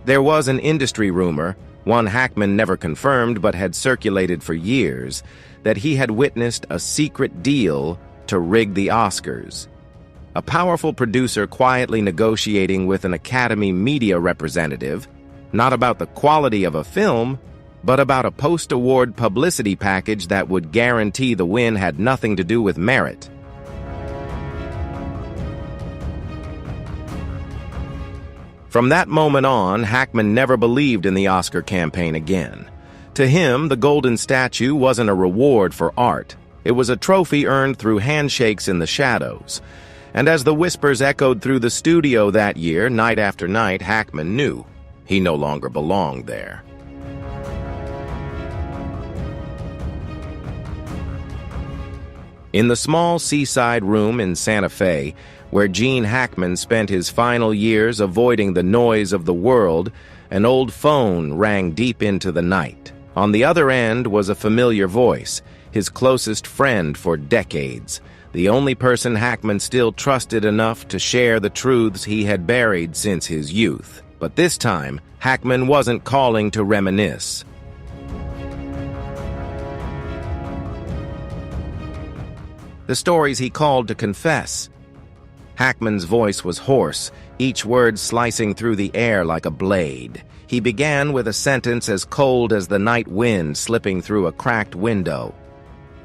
Speaker 1: There was an industry rumor, one Hackman never confirmed but had circulated for years, that he had witnessed a secret deal to rig the Oscars. A powerful producer quietly negotiating with an Academy media representative, not about the quality of a film, but about a post-award publicity package that would guarantee the win had nothing to do with merit. From that moment on, Hackman never believed in the Oscar campaign again. To him, the Golden Statue wasn't a reward for art. It was a trophy earned through handshakes in the shadows. And as the whispers echoed through the studio that year, night after night, Hackman knew he no longer belonged there. In the small seaside room in Santa Fe, where Gene Hackman spent his final years avoiding the noise of the world, an old phone rang deep into the night. On the other end was a familiar voice, his closest friend for decades, the only person Hackman still trusted enough to share the truths he had buried since his youth. But this time, Hackman wasn't calling to reminisce. The stories he called to confess. Hackman's voice was hoarse, each word slicing through the air like a blade. He began with a sentence as cold as the night wind slipping through a cracked window.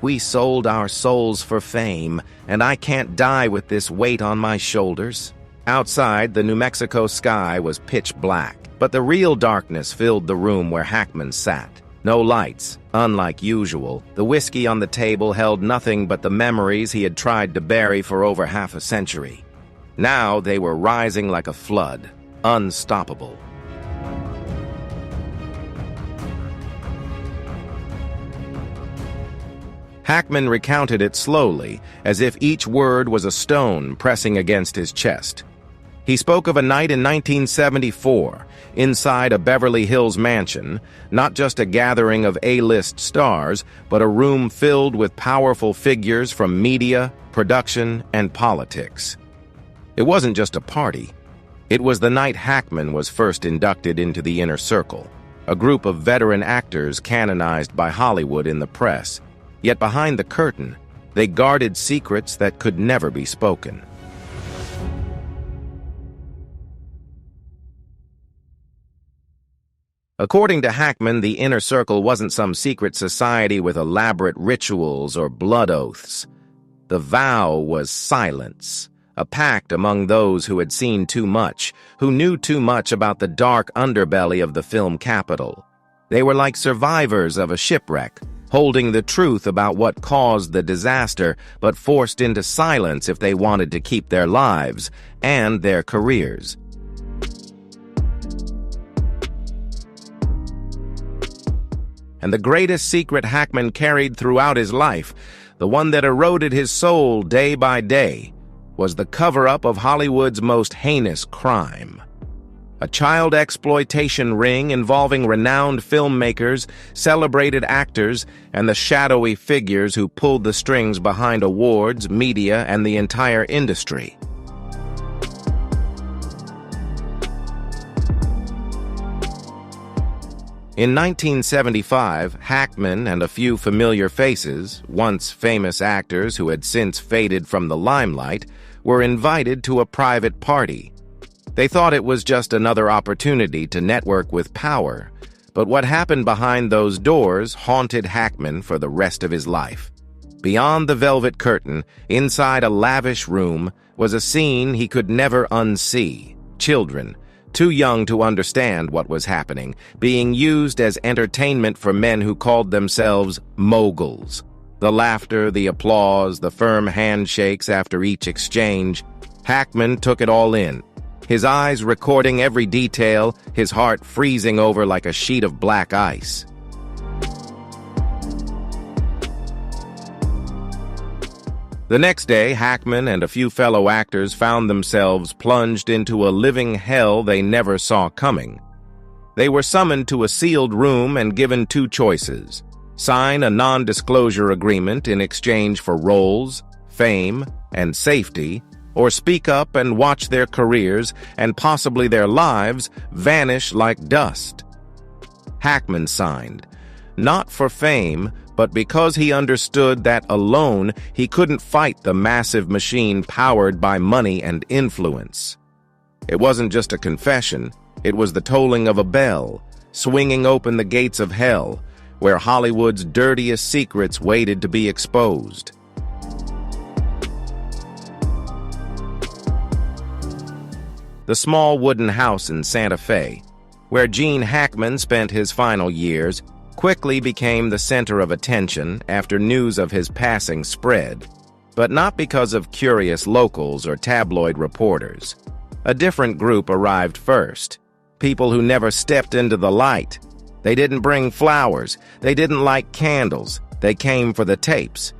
Speaker 1: "We sold our souls for fame, and I can't die with this weight on my shoulders." Outside, the New Mexico sky was pitch black, but the real darkness filled the room where Hackman sat. No lights, unlike usual. The whiskey on the table held nothing but the memories he had tried to bury for over half a century. Now they were rising like a flood, unstoppable. Hackman recounted it slowly, as if each word was a stone pressing against his chest. He spoke of a night in 1974, inside a Beverly Hills mansion, not just a gathering of A-list stars, but a room filled with powerful figures from media, production, and politics. It wasn't just a party. It was the night Hackman was first inducted into the Inner Circle, a group of veteran actors canonized by Hollywood in the press. Yet behind the curtain, they guarded secrets that could never be spoken. According to Hackman, the Inner Circle wasn't some secret society with elaborate rituals or blood oaths. The vow was silence, a pact among those who had seen too much, who knew too much about the dark underbelly of the film capital. They were like survivors of a shipwreck, holding the truth about what caused the disaster, but forced into silence if they wanted to keep their lives and their careers. And the greatest secret Hackman carried throughout his life, the one that eroded his soul day by day, was the cover-up of Hollywood's most heinous crime. A child exploitation ring involving renowned filmmakers, celebrated actors, and the shadowy figures who pulled the strings behind awards, media, and the entire industry. In 1975, Hackman and a few familiar faces, once famous actors who had since faded from the limelight, were invited to a private party. They thought it was just another opportunity to network with power, but what happened behind those doors haunted Hackman for the rest of his life. Beyond the velvet curtain, inside a lavish room, was a scene he could never unsee. Children, too young to understand what was happening, being used as entertainment for men who called themselves moguls. The laughter, the applause, the firm handshakes after each exchange. Hackman took it all in, his eyes recording every detail, his heart freezing over like a sheet of black ice. The next day, Hackman and a few fellow actors found themselves plunged into a living hell they never saw coming. They were summoned to a sealed room and given two choices: sign a non-disclosure agreement in exchange for roles, fame, and safety, or speak up and watch their careers, and possibly their lives, vanish like dust. Hackman signed, not for fame, but because he understood that alone he couldn't fight the massive machine powered by money and influence. It wasn't just a confession, it was the tolling of a bell, swinging open the gates of hell, where Hollywood's dirtiest secrets waited to be exposed. The small wooden house in Santa Fe, where Gene Hackman spent his final years, quickly became the center of attention after news of his passing spread, but not because of curious locals or tabloid reporters. A different group arrived first, people who never stepped into the light. They didn't bring flowers, they didn't light candles, they came for the tapes.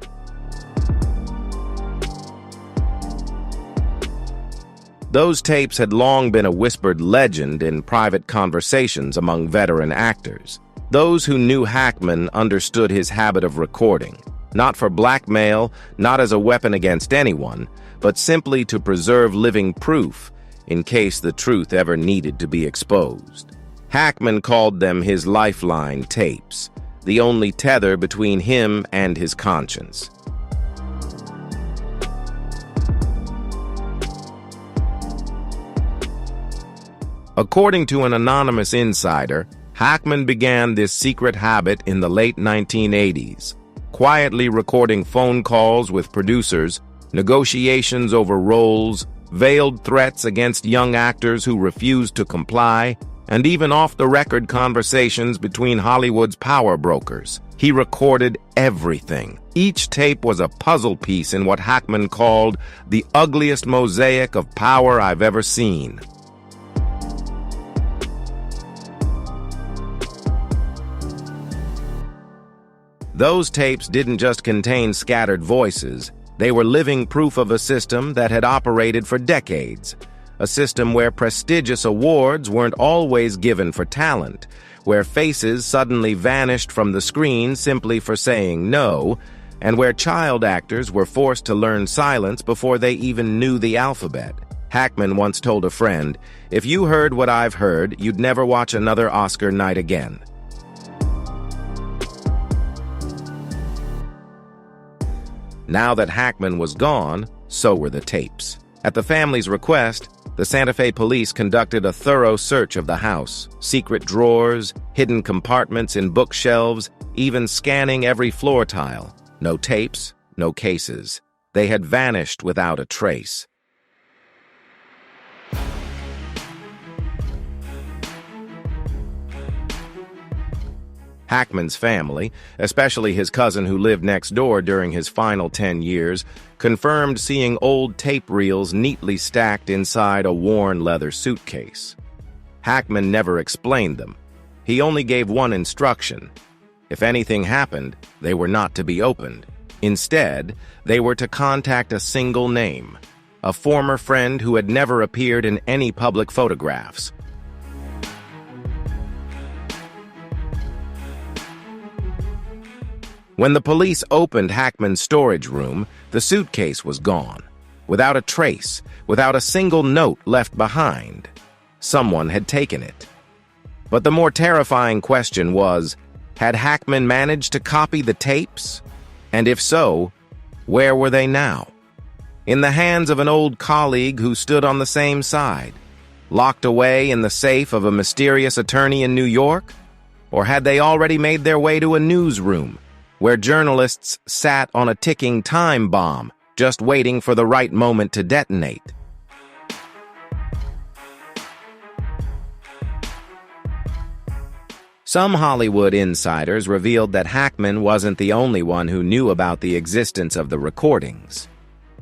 Speaker 1: Those tapes had long been a whispered legend in private conversations among veteran actors. Those who knew Hackman understood his habit of recording, not for blackmail, not as a weapon against anyone, but simply to preserve living proof in case the truth ever needed to be exposed. Hackman called them his lifeline tapes, the only tether between him and his conscience. According to an anonymous insider, Hackman began this secret habit in the late 1980s, quietly recording phone calls with producers, negotiations over roles, veiled threats against young actors who refused to comply, and even off-the-record conversations between Hollywood's power brokers. He recorded everything. Each tape was a puzzle piece in what Hackman called the ugliest mosaic of power I've ever seen. Those tapes didn't just contain scattered voices, they were living proof of a system that had operated for decades. A system where prestigious awards weren't always given for talent, where faces suddenly vanished from the screen simply for saying no, and where child actors were forced to learn silence before they even knew the alphabet. Hackman once told a friend, "If you heard what I've heard, you'd never watch another Oscar night again." Now that Hackman was gone, so were the tapes. At the family's request, the Santa Fe police conducted a thorough search of the house, secret drawers, hidden compartments in bookshelves, even scanning every floor tile. No tapes, no cases. They had vanished without a trace. Hackman's family, especially his cousin who lived next door during his final 10 years, confirmed seeing old tape reels neatly stacked inside a worn leather suitcase. Hackman never explained them. He only gave one instruction: If anything happened, they were not to be opened. Instead, they were to contact a single name, a former friend who had never appeared in any public photographs. When the police opened Hackman's storage room, the suitcase was gone, without a trace, without a single note left behind. Someone had taken it. But the more terrifying question was, had Hackman managed to copy the tapes? And if so, where were they now? In the hands of an old colleague who stood on the same side? Locked away in the safe of a mysterious attorney in New York? Or had they already made their way to a newsroom, where journalists sat on a ticking time bomb, just waiting for the right moment to detonate? Some Hollywood insiders revealed that Hackman wasn't the only one who knew about the existence of the recordings.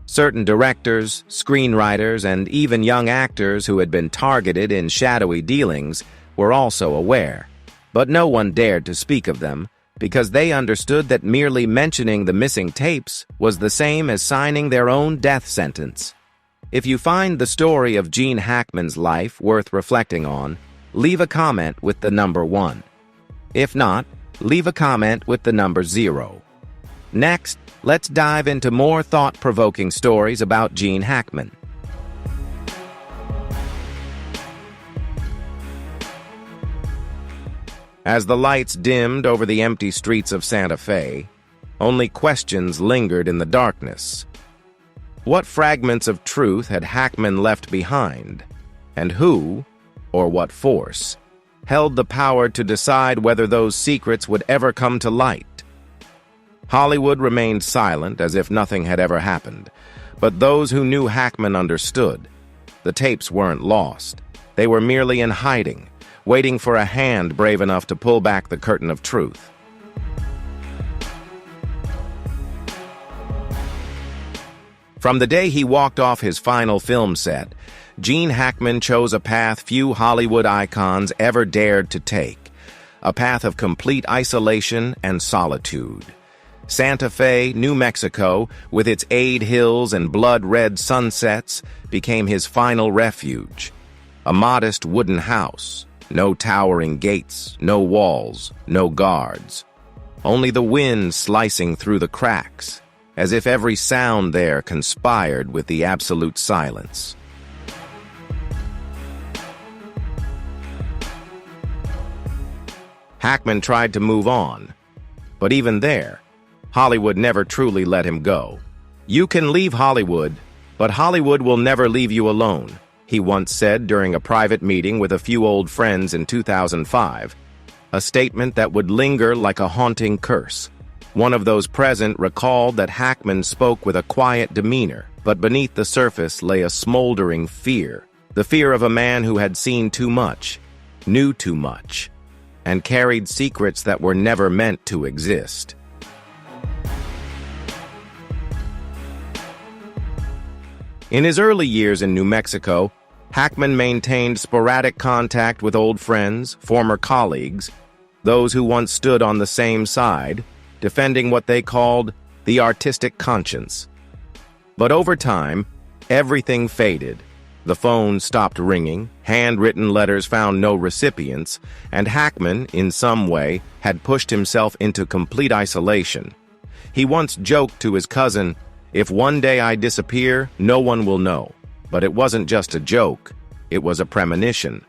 Speaker 1: Certain directors, screenwriters, and even young actors who had been targeted in shadowy dealings were also aware, but no one dared to speak of them because they understood that merely mentioning the missing tapes was the same as signing their own death sentence. If you find the story of Gene Hackman's life worth reflecting on, leave a comment with the number 1. If not, leave a comment with the number 0. Next, let's dive into more thought-provoking stories about Gene Hackman. As the lights dimmed over the empty streets of Santa Fe, only questions lingered in the darkness. What fragments of truth had Hackman left behind? And who, or what force, held the power to decide whether those secrets would ever come to light? Hollywood remained silent as if nothing had ever happened, but those who knew Hackman understood. The tapes weren't lost. They were merely in hiding, waiting for a hand brave enough to pull back the curtain of truth. From the day he walked off his final film set, Gene Hackman chose a path few Hollywood icons ever dared to take, a path of complete isolation and solitude. Santa Fe, New Mexico, with its Aid Hills and blood-red sunsets, became his final refuge. A modest wooden house, no towering gates, no walls, no guards. Only the wind slicing through the cracks, as if every sound there conspired with the absolute silence. Hackman tried to move on, but even there, Hollywood never truly let him go. "You can leave Hollywood, but Hollywood will never leave you alone," he once said during a private meeting with a few old friends in 2005, a statement that would linger like a haunting curse. One of those present recalled that Hackman spoke with a quiet demeanor, but beneath the surface lay a smoldering fear, the fear of a man who had seen too much, knew too much, and carried secrets that were never meant to exist. In his early years in New Mexico, Hackman maintained sporadic contact with old friends, former colleagues, those who once stood on the same side, defending what they called the artistic conscience. But over time, everything faded. The phone stopped ringing, handwritten letters found no recipients, and Hackman, in some way, had pushed himself into complete isolation. He once joked to his cousin, "If one day I disappear, no one will know." But it wasn't just a joke, it was a premonition.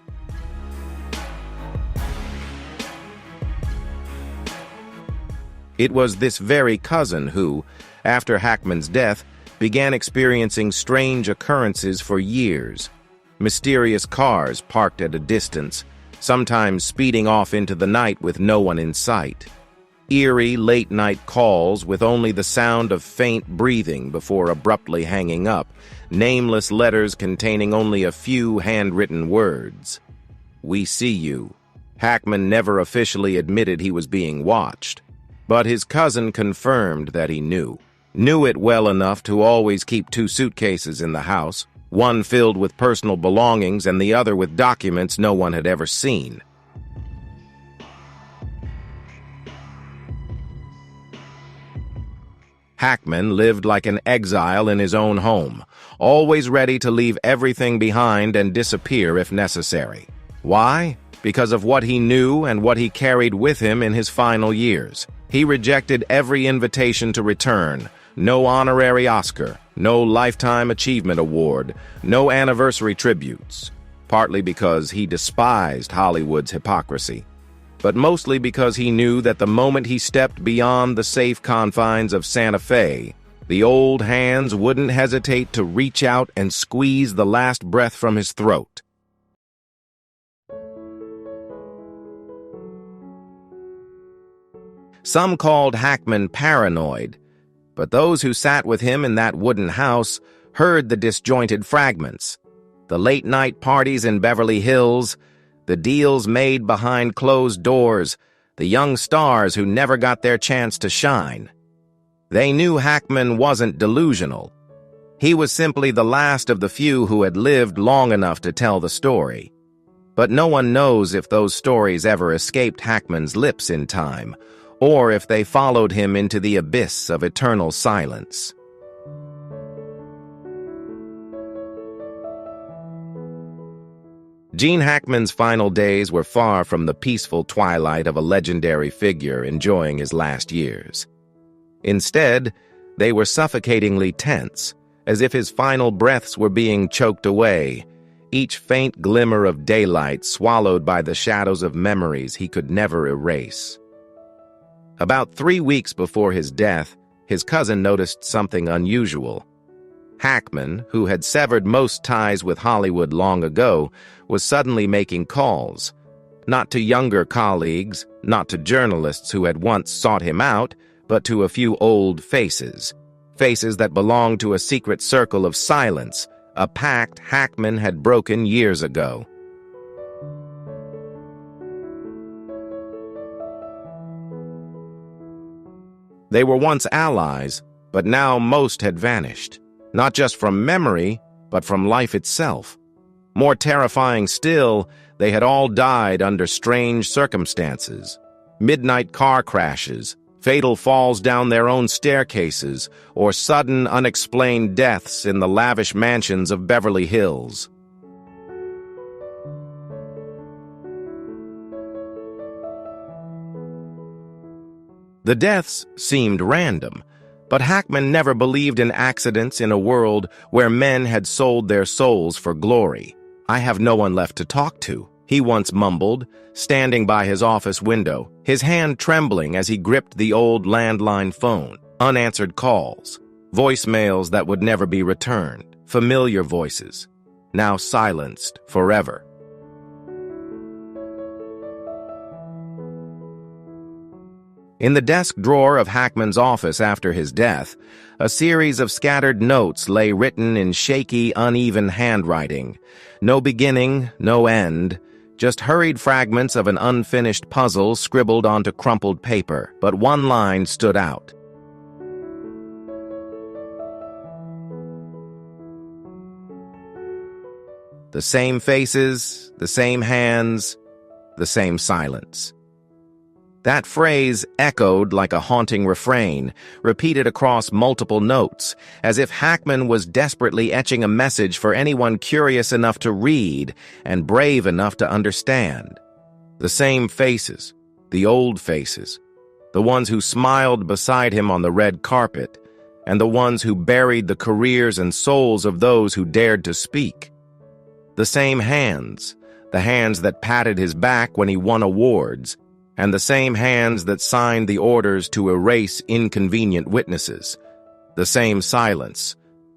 Speaker 1: It was this very cousin who, after Hackman's death, began experiencing strange occurrences for years. Mysterious cars parked at a distance, sometimes speeding off into the night with no one in sight. Eerie late-night calls with only the sound of faint breathing before abruptly hanging up, nameless letters containing only a few handwritten words. "We see you." Hackman never officially admitted he was being watched, but his cousin confirmed that he knew it well enough to always keep 2 suitcases in the house, one filled with personal belongings and the other with documents no one had ever seen. Hackman lived like an exile in his own home, always ready to leave everything behind and disappear if necessary. Why? Because of what he knew and what he carried with him in his final years. He rejected every invitation to return. No honorary Oscar, no Lifetime Achievement Award, no anniversary tributes. Partly because he despised Hollywood's hypocrisy, but mostly because he knew that the moment he stepped beyond the safe confines of Santa Fe, the old hands wouldn't hesitate to reach out and squeeze the last breath from his throat. Some called Hackman paranoid, but those who sat with him in that wooden house heard the disjointed fragments. The late-night parties in Beverly Hills, the deals made behind closed doors, the young stars who never got their chance to shine. They knew Hackman wasn't delusional. He was simply the last of the few who had lived long enough to tell the story. But no one knows if those stories ever escaped Hackman's lips in time, or if they followed him into the abyss of eternal silence. Gene Hackman's final days were far from the peaceful twilight of a legendary figure enjoying his last years. Instead, they were suffocatingly tense, as if his final breaths were being choked away, each faint glimmer of daylight swallowed by the shadows of memories he could never erase. About 3 weeks before his death, his cousin noticed something unusual. Hackman, who had severed most ties with Hollywood long ago, was suddenly making calls. Not to younger colleagues, not to journalists who had once sought him out, but to a few old faces. Faces that belonged to a secret circle of silence, a pact Hackman had broken years ago. They were once allies, but now most had vanished. Not just from memory, but from life itself. More terrifying still, they had all died under strange circumstances. Midnight car crashes, fatal falls down their own staircases, or sudden unexplained deaths in the lavish mansions of Beverly Hills. The deaths seemed random, but Hackman never believed in accidents in a world where men had sold their souls for glory. "I have no one left to talk to," he once mumbled, standing by his office window, his hand trembling as he gripped the old landline phone. Unanswered calls, voicemails that would never be returned, familiar voices, now silenced forever. In the desk drawer of Hackman's office after his death, a series of scattered notes lay written in shaky, uneven handwriting. No beginning, no end, just hurried fragments of an unfinished puzzle scribbled onto crumpled paper, but one line stood out. The same faces, the same hands, the same silence. That phrase echoed like a haunting refrain, repeated across multiple notes, as if Hackman was desperately etching a message for anyone curious enough to read and brave enough to understand. The same faces, the old faces, the ones who smiled beside him on the red carpet, and the ones who buried the careers and souls of those who dared to speak. The same hands, the hands that patted his back when he won awards, and the same hands that signed the orders to erase inconvenient witnesses. The same silence,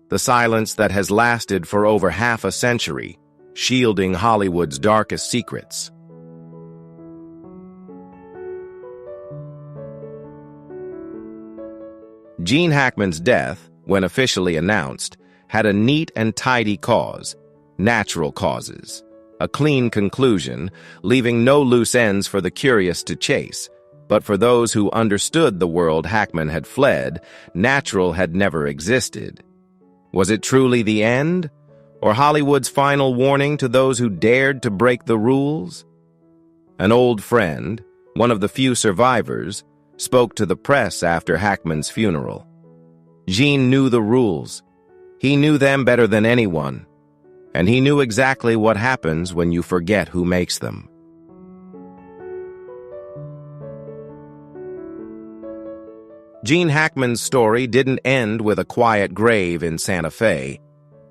Speaker 1: the silence that has lasted for over half a century, shielding Hollywood's darkest secrets. Gene Hackman's death, when officially announced, had a neat and tidy cause, natural causes. A clean conclusion, leaving no loose ends for the curious to chase. But for those who understood the world Hackman had fled, natural had never existed. Was it truly the end? Or Hollywood's final warning to those who dared to break the rules? An old friend, one of the few survivors, spoke to the press after Hackman's funeral. Gene knew the rules. He knew them better than anyone, and he knew exactly what happens when you forget who makes them. Gene Hackman's story didn't end with a quiet grave in Santa Fe.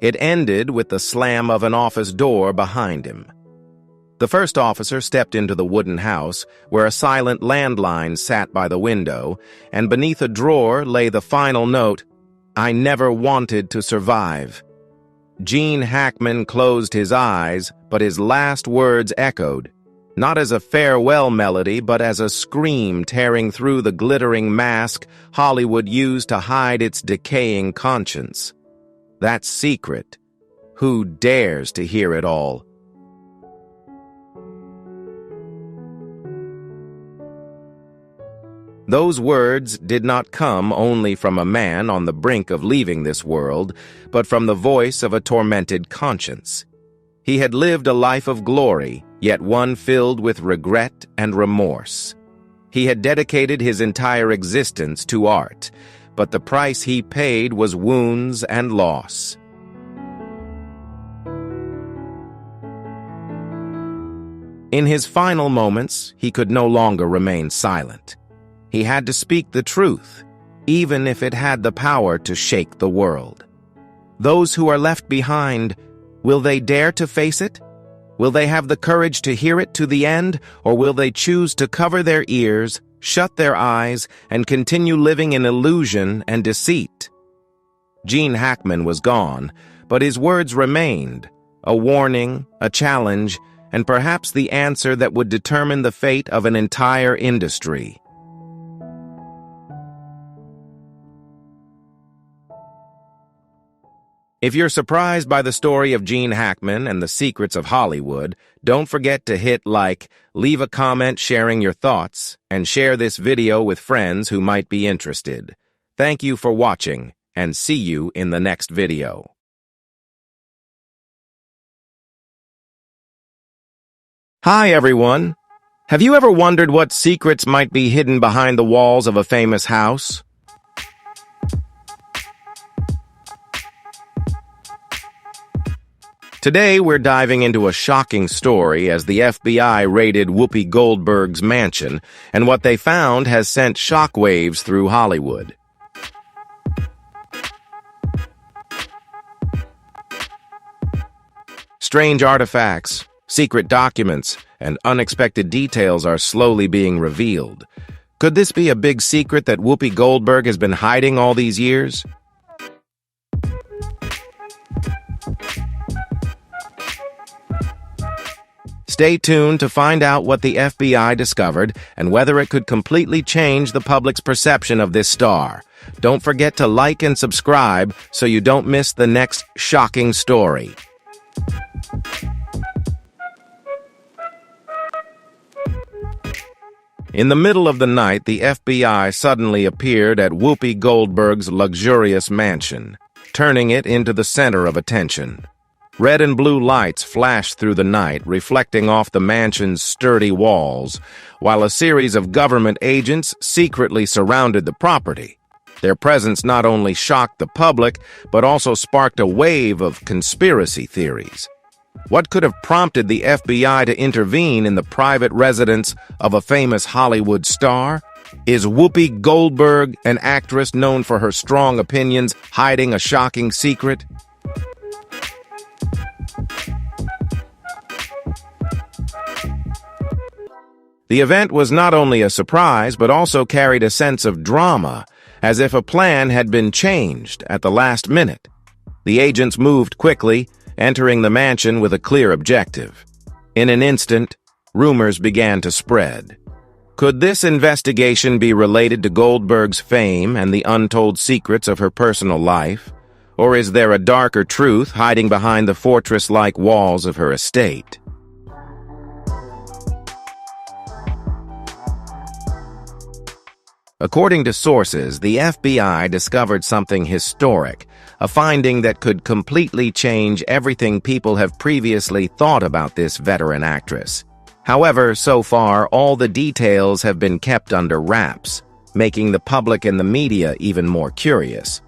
Speaker 1: It ended with the slam of an office door behind him. The first officer stepped into the wooden house, where a silent landline sat by the window, and beneath a drawer lay the final note, "I never wanted to survive." Gene Hackman closed his eyes, but his last words echoed, not as a farewell melody, but as a scream tearing through the glittering mask Hollywood used to hide its decaying conscience. That secret. Who dares to hear it all? Those words did not come only from a man on the brink of leaving this world, but from the voice of a tormented conscience. He had lived a life of glory, yet one filled with regret and remorse. He had dedicated his entire existence to art, but the price he paid was wounds and loss. In his final moments, he could no longer remain silent. He had to speak the truth, even if it had the power to shake the world. Those who are left behind, will they dare to face it? Will they have the courage to hear it to the end, or will they choose to cover their ears, shut their eyes, and continue living in illusion and deceit? Gene Hackman was gone, but his words remained, a warning, a challenge, and perhaps the answer that would determine the fate of an entire industry. If you're surprised by the story of Gene Hackman and the secrets of Hollywood, don't forget to hit like, leave a comment sharing your thoughts, and share this video with friends who might be interested. Thank you for watching, and see you in the next video. Hi everyone! Have you ever wondered what secrets might be hidden behind the walls of a famous house? Today, we're diving into a shocking story as the FBI raided Whoopi Goldberg's mansion, and what they found has sent shockwaves through Hollywood. Strange artifacts, secret documents, and unexpected details are slowly being revealed. Could this be a big secret that Whoopi Goldberg has been hiding all these years? Stay tuned to find out what the FBI discovered and whether it could completely change the public's perception of this star. Don't forget to like and subscribe so you don't miss the next shocking story. In the middle of the night, the FBI suddenly appeared at Whoopi Goldberg's luxurious mansion, turning it into the center of attention. Red and blue lights flashed through the night, reflecting off the mansion's sturdy walls, while a series of government agents secretly surrounded the property. Their presence not only shocked the public, but also sparked a wave of conspiracy theories. What could have prompted the FBI to intervene in the private residence of a famous Hollywood star? Is Whoopi Goldberg, an actress known for her strong opinions, hiding a shocking secret? The event was not only a surprise, but also carried a sense of drama, as if a plan had been changed at the last minute. The agents moved quickly, entering the mansion with a clear objective. In an instant, rumors began to spread. Could this investigation be related to Goldberg's fame and the untold secrets of her personal life? Or is there a darker truth hiding behind the fortress-like walls of her estate? According to sources, the FBI discovered something historic, a finding that could completely change everything people have previously thought about this veteran actress. However, so far, all the details have been kept under wraps, making the public and the media even more curious.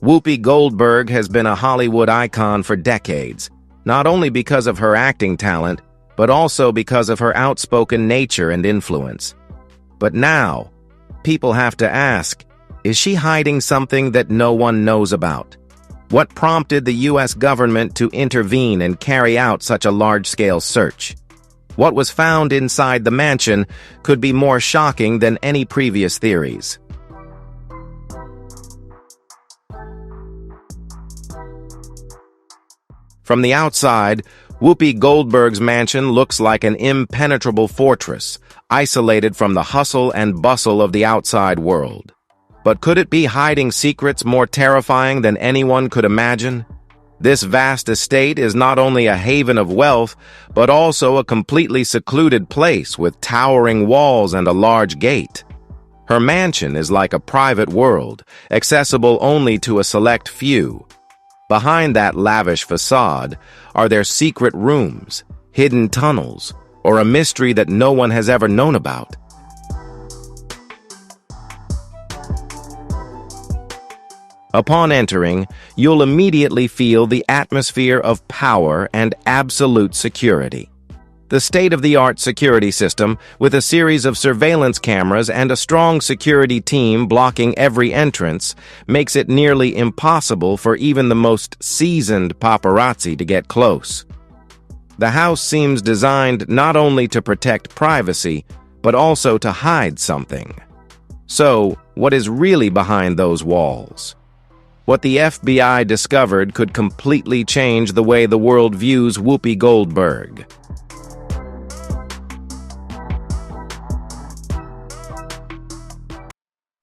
Speaker 1: Whoopi Goldberg has been a Hollywood icon for decades, not only because of her acting talent, but also because of her outspoken nature and influence. But now, people have to ask, is she hiding something that no one knows about? What prompted the U.S. government to intervene and carry out such a large-scale search? What was found inside the mansion could be more shocking than any previous theories. From the outside, Whoopi Goldberg's mansion looks like an impenetrable fortress, isolated from the hustle and bustle of the outside world. But could it be hiding secrets more terrifying than anyone could imagine? This vast estate is not only a haven of wealth, but also a completely secluded place with towering walls and a large gate. Her mansion is like a private world, accessible only to a select few. Behind that lavish facade, are there secret rooms, hidden tunnels, or a mystery that no one has ever known about? Upon entering, you'll immediately feel the atmosphere of power and absolute security. The state-of-the-art security system, with a series of surveillance cameras and a strong security team blocking every entrance, makes it nearly impossible for even the most seasoned paparazzi to get close. The house seems designed not only to protect privacy, but also to hide something. So, what is really behind those walls? What the FBI discovered could completely change the way the world views Whoopi Goldberg.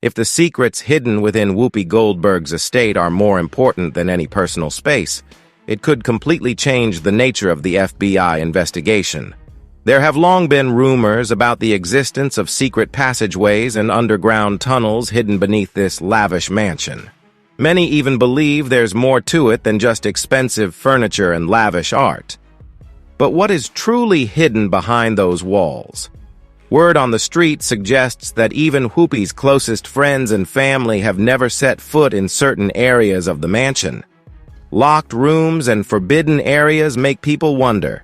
Speaker 1: If the secrets hidden within Whoopi Goldberg's estate are more important than any personal space, it could completely change the nature of the FBI investigation. There have long been rumors about the existence of secret passageways and underground tunnels hidden beneath this lavish mansion. Many even believe there's more to it than just expensive furniture and lavish art. But what is truly hidden behind those walls? Word on the street suggests that even Whoopi's closest friends and family have never set foot in certain areas of the mansion. Locked rooms and forbidden areas make people wonder,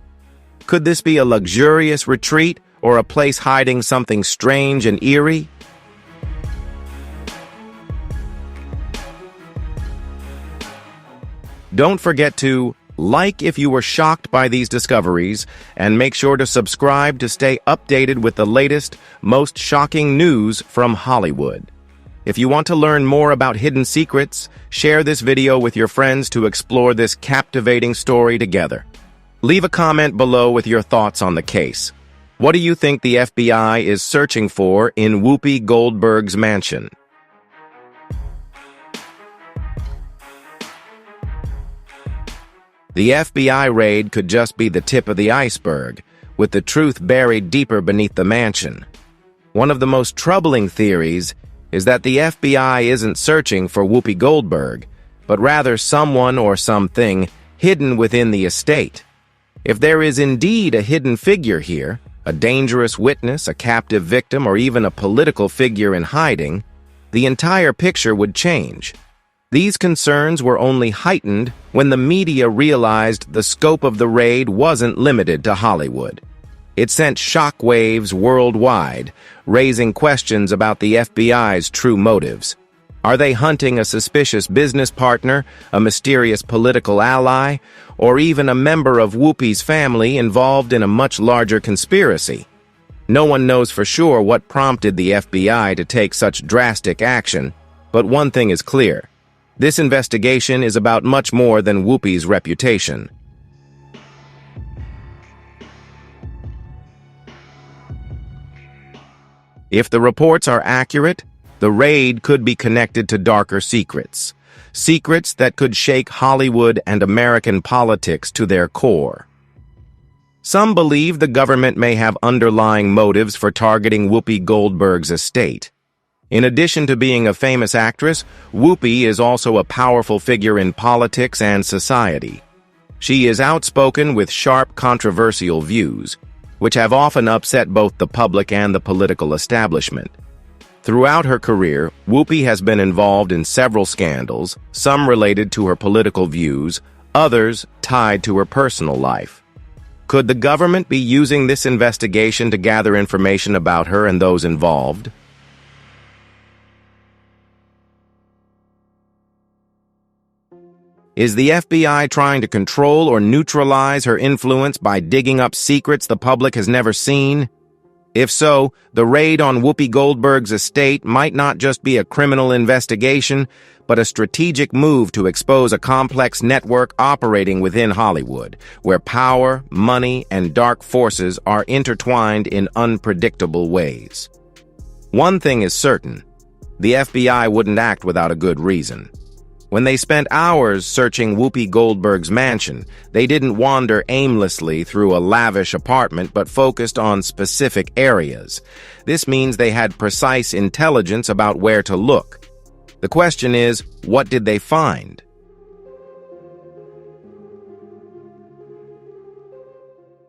Speaker 1: could this be a luxurious retreat or a place hiding something strange and eerie? Don't forget to like if you were shocked by these discoveries, and make sure to subscribe to stay updated with the latest, most shocking news from Hollywood. If you want to learn more about hidden secrets, share this video with your friends to explore this captivating story together. Leave a comment below with your thoughts on the case. What do you think the FBI is searching for in Whoopi Goldberg's mansion? The FBI raid could just be the tip of the iceberg, with the truth buried deeper beneath the mansion. One of the most troubling theories is that the FBI isn't searching for Whoopi Goldberg, but rather someone or something hidden within the estate. If there is indeed a hidden figure here, a dangerous witness, a captive victim, or even a political figure in hiding, the entire picture would change. These concerns were only heightened when the media realized the scope of the raid wasn't limited to Hollywood. It sent shockwaves worldwide, raising questions about the FBI's true motives. Are they hunting a suspicious business partner, a mysterious political ally, or even a member of Whoopi's family involved in a much larger conspiracy? No one knows for sure what prompted the FBI to take such drastic action, but one thing is clear. This investigation is about much more than Whoopi's reputation. If the reports are accurate, the raid could be connected to darker secrets. Secrets that could shake Hollywood and American politics to their core. Some believe the government may have underlying motives for targeting Whoopi Goldberg's estate. In addition to being a famous actress, Whoopi is also a powerful figure in politics and society. She is outspoken with sharp, controversial views, which have often upset both the public and the political establishment. Throughout her career, Whoopi has been involved in several scandals, some related to her political views, others tied to her personal life. Could the government be using this investigation to gather information about her and those involved? Is the FBI trying to control or neutralize her influence by digging up secrets the public has never seen? If so, the raid on Whoopi Goldberg's estate might not just be a criminal investigation, but a strategic move to expose a complex network operating within Hollywood, where power, money, and dark forces are intertwined in unpredictable ways. One thing is certain: the FBI wouldn't act without a good reason. When they spent hours searching Whoopi Goldberg's mansion, they didn't wander aimlessly through a lavish apartment but focused on specific areas. This means they had precise intelligence about where to look. The question is, what did they find?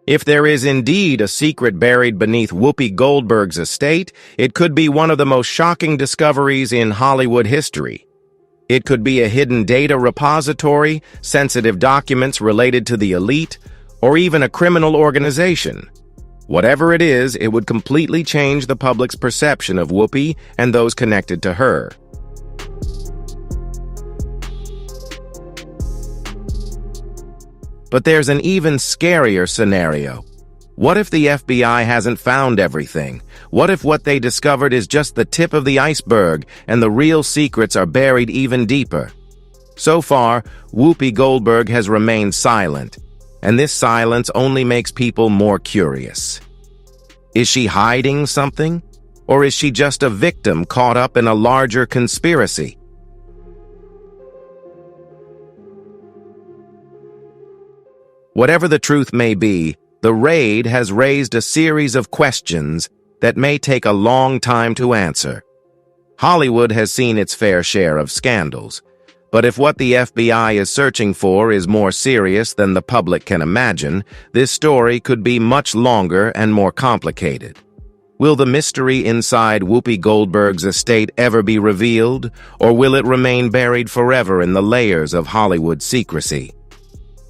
Speaker 1: If there is indeed a secret buried beneath Whoopi Goldberg's estate, it could be one of the most shocking discoveries in Hollywood history. It could be a hidden data repository, sensitive documents related to the elite, or even a criminal organization. Whatever it is, it would completely change the public's perception of Whoopi and those connected to her. But there's an even scarier scenario. What if the FBI hasn't found everything? What if what they discovered is just the tip of the iceberg and the real secrets are buried even deeper? So far, Whoopi Goldberg has remained silent, and this silence only makes people more curious. Is she hiding something? Or is she just a victim caught up in a larger conspiracy? Whatever the truth may be, the raid has raised a series of questions that may take a long time to answer. Hollywood has seen its fair share of scandals, but if what the FBI is searching for is more serious than the public can imagine, this story could be much longer and more complicated. Will the mystery inside Whoopi Goldberg's estate ever be revealed, or will it remain buried forever in the layers of Hollywood secrecy?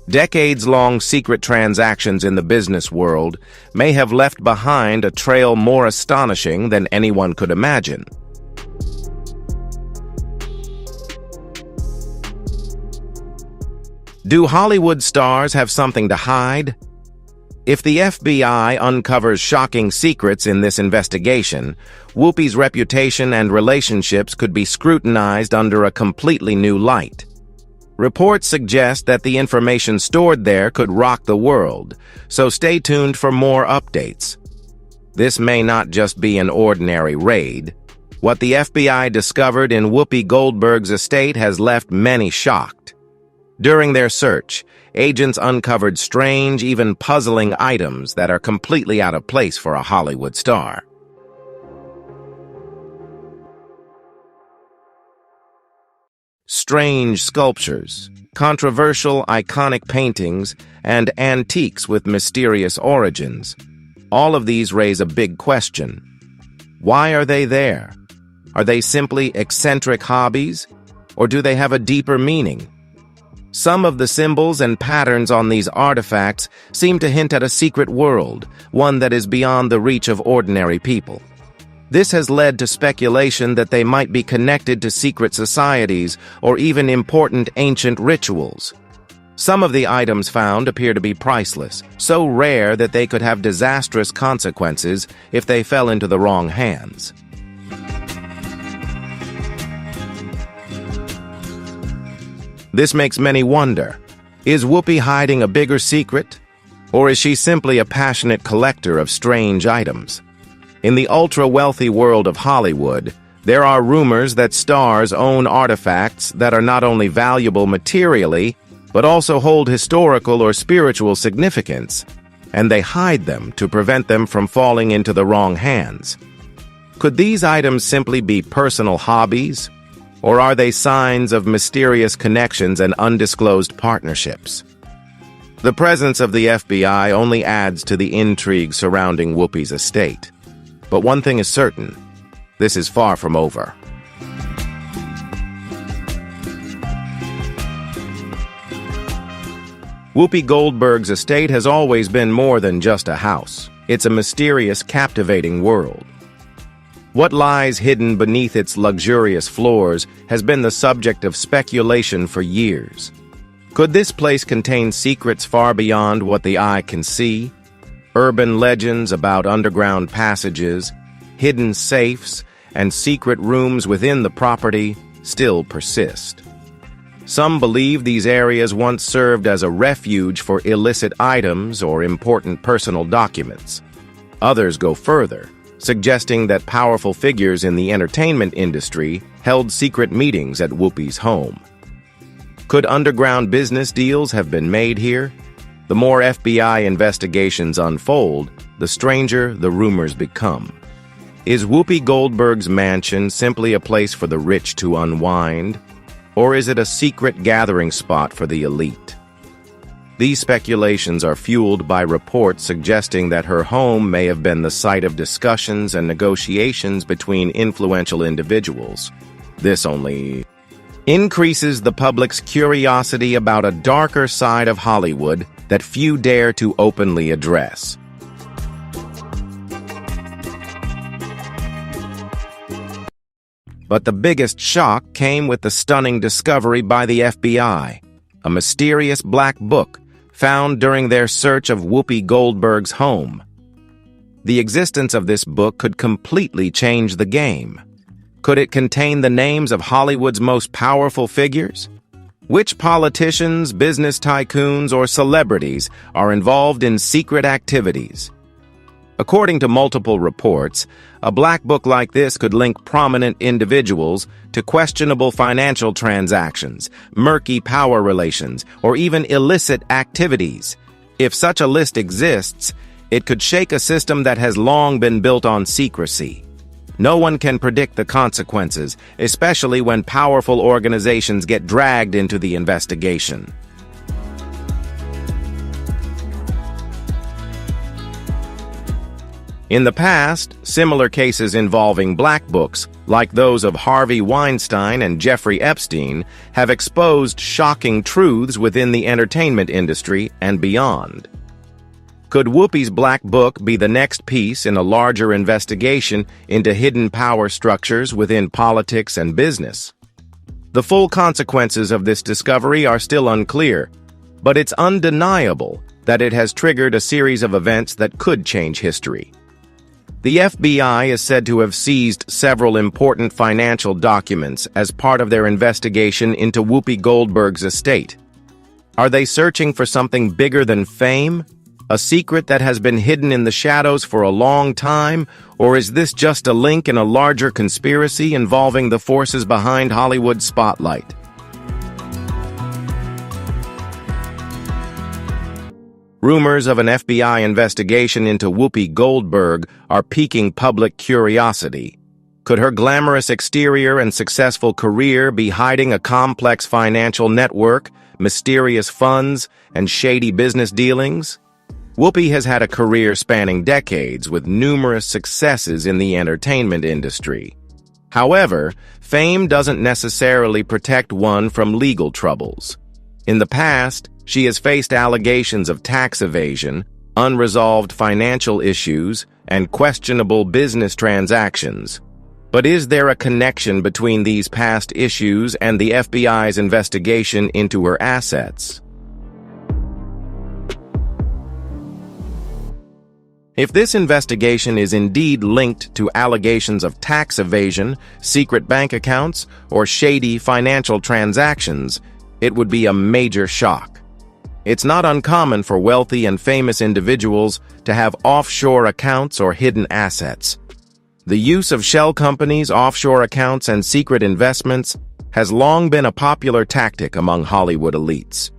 Speaker 1: Decades-long secret transactions in the business world may have left behind a trail more astonishing than anyone could imagine. Do Hollywood stars have something to hide? If the FBI uncovers shocking secrets in this investigation, Whoopi's reputation and relationships could be scrutinized under a completely new light. Reports suggest that the information stored there could rock the world, so stay tuned for more updates. This may not just be an ordinary raid. What the FBI discovered in Whoopi Goldberg's estate has left many shocked. During their search, agents uncovered strange, even puzzling items that are completely out of place for a Hollywood star. Strange sculptures, controversial iconic paintings, and antiques with mysterious origins. All of these raise a big question. Why are they there? Are they simply eccentric hobbies, or do they have a deeper meaning? Some of the symbols and patterns on these artifacts seem to hint at a secret world, one that is beyond the reach of ordinary people. This has led to speculation that they might be connected to secret societies or even important ancient rituals. Some of the items found appear to be priceless, so rare that they could have disastrous consequences if they fell into the wrong hands. This makes many wonder, is Whoopi hiding a bigger secret? Or is she simply a passionate collector of strange items? In the ultra-wealthy world of Hollywood, there are rumors that stars own artifacts that are not only valuable materially, but also hold historical or spiritual significance, and they hide them to prevent them from falling into the wrong hands. Could these items simply be personal hobbies, or are they signs of mysterious connections and undisclosed partnerships? The presence of the FBI only adds to the intrigue surrounding Whoopi's estate. But one thing is certain, this is far from over. Whoopi Goldberg's estate has always been more than just a house. It's a mysterious, captivating world. What lies hidden beneath its luxurious floors has been the subject of speculation for years. Could this place contain secrets far beyond what the eye can see? Urban legends about underground passages, hidden safes, and secret rooms within the property still persist. Some believe these areas once served as a refuge for illicit items or important personal documents. Others go further, suggesting that powerful figures in the entertainment industry held secret meetings at Whoopi's home. Could underground business deals have been made here? The more FBI investigations unfold, the stranger the rumors become. Is Whoopi Goldberg's mansion simply a place for the rich to unwind? Or is it a secret gathering spot for the elite? These speculations are fueled by reports suggesting that her home may have been the site of discussions and negotiations between influential individuals. This only increases the public's curiosity about a darker side of Hollywood that few dare to openly address. But the biggest shock came with the stunning discovery by the FBI, a mysterious black book found during their search of Whoopi Goldberg's home. The existence of this book could completely change the game. Could it contain the names of Hollywood's most powerful figures? Which politicians, business tycoons, or celebrities are involved in secret activities? According to multiple reports, a black book like this could link prominent individuals to questionable financial transactions, murky power relations, or even illicit activities. If such a list exists, it could shake a system that has long been built on secrecy. No one can predict the consequences, especially when powerful organizations get dragged into the investigation. In the past, similar cases involving black books, like those of Harvey Weinstein and Jeffrey Epstein, have exposed shocking truths within the entertainment industry and beyond. Could Whoopi's black book be the next piece in a larger investigation into hidden power structures within politics and business? The full consequences of this discovery are still unclear, but it's undeniable that it has triggered a series of events that could change history. The FBI is said to have seized several important financial documents as part of their investigation into Whoopi Goldberg's estate. Are they searching for something bigger than fame? A secret that has been hidden in the shadows for a long time? Or is this just a link in a larger conspiracy involving the forces behind Hollywood's spotlight? Rumors of an FBI investigation into Whoopi Goldberg are piquing public curiosity. Could her glamorous exterior and successful career be hiding a complex financial network, mysterious funds, and shady business dealings? Whoopi has had a career spanning decades with numerous successes in the entertainment industry. However, fame doesn't necessarily protect one from legal troubles. In the past, she has faced allegations of tax evasion, unresolved financial issues, and questionable business transactions. But is there a connection between these past issues and the FBI's investigation into her assets? If this investigation is indeed linked to allegations of tax evasion, secret bank accounts, or shady financial transactions, it would be a major shock. It's not uncommon for wealthy and famous individuals to have offshore accounts or hidden assets. The use of shell companies, offshore accounts, and secret investments has long been a popular tactic among Hollywood elites.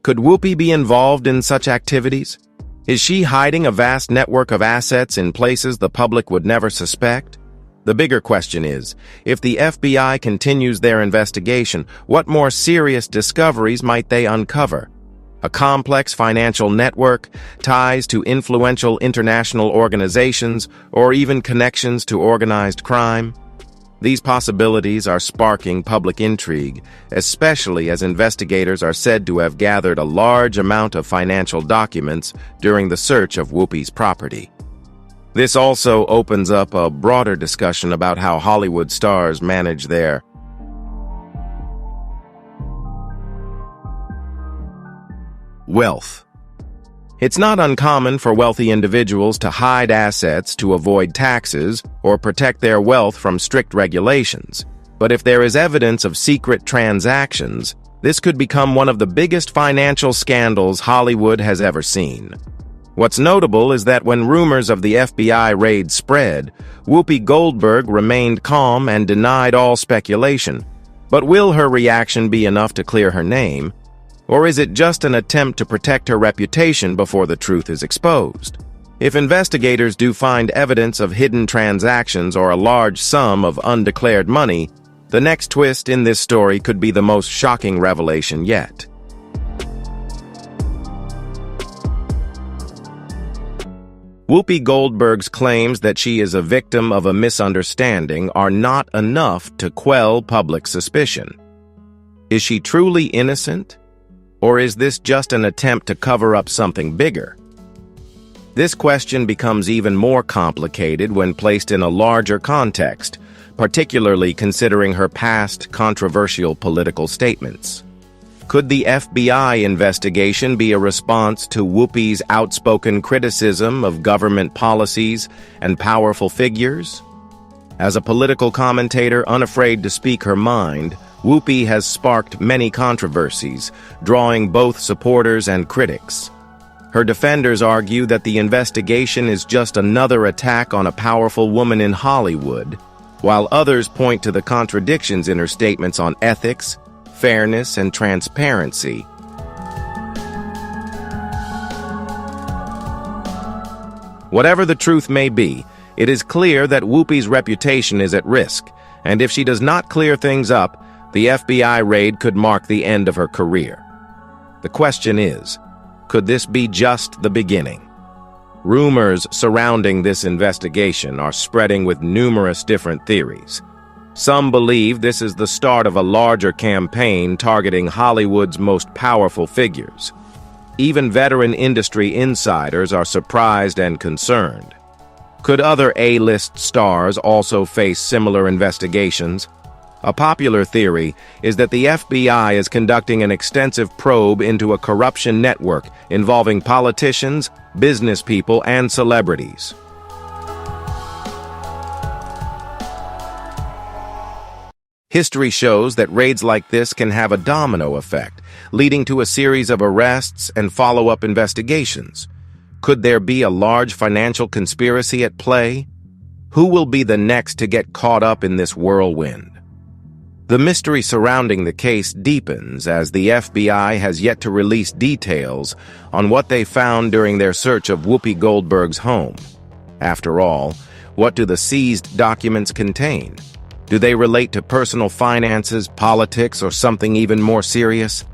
Speaker 1: Could Whoopi be involved in such activities? Is she hiding a vast network of assets in places the public would never suspect? The bigger question is, if the FBI continues their investigation, what more serious discoveries might they uncover? A complex financial network, ties to influential international organizations, or even connections to organized crime? These possibilities are sparking public intrigue, especially as investigators are said to have gathered a large amount of financial documents during the search of Whoopi's property. This also opens up a broader discussion about how Hollywood stars manage their wealth. It's not uncommon for wealthy individuals to hide assets to avoid taxes or protect their wealth from strict regulations. But if there is evidence of secret transactions, this could become one of the biggest financial scandals Hollywood has ever seen. What's notable is that when rumors of the FBI raid spread, Whoopi Goldberg remained calm and denied all speculation. But will her reaction be enough to clear her name? Or is it just an attempt to protect her reputation before the truth is exposed? If investigators do find evidence of hidden transactions or a large sum of undeclared money, the next twist in this story could be the most shocking revelation yet. Whoopi Goldberg's claims that she is a victim of a misunderstanding are not enough to quell public suspicion. Is she truly innocent? Or is this just an attempt to cover up something bigger? This question becomes even more complicated when placed in a larger context, particularly considering her past controversial political statements. Could the FBI investigation be a response to Whoopi's outspoken criticism of government policies and powerful figures? As a political commentator unafraid to speak her mind, Whoopi has sparked many controversies, drawing both supporters and critics. Her defenders argue that the investigation is just another attack on a powerful woman in Hollywood, while others point to the contradictions in her statements on ethics, fairness, and transparency. Whatever the truth may be, it is clear that Whoopi's reputation is at risk, and if she does not clear things up, the FBI raid could mark the end of her career. The question is, could this be just the beginning? Rumors surrounding this investigation are spreading with numerous different theories. Some believe this is the start of a larger campaign targeting Hollywood's most powerful figures. Even veteran industry insiders are surprised and concerned. Could other A-list stars also face similar investigations? A popular theory is that the FBI is conducting an extensive probe into a corruption network involving politicians, business people, and celebrities. History shows that raids like this can have a domino effect, leading to a series of arrests and follow-up investigations. Could there be a large financial conspiracy at play? Who will be the next to get caught up in this whirlwind? The mystery surrounding the case deepens as the FBI has yet to release details on what they found during their search of Whoopi Goldberg's home. After all, what do the seized documents contain? Do they relate to personal finances, politics, or something even more serious?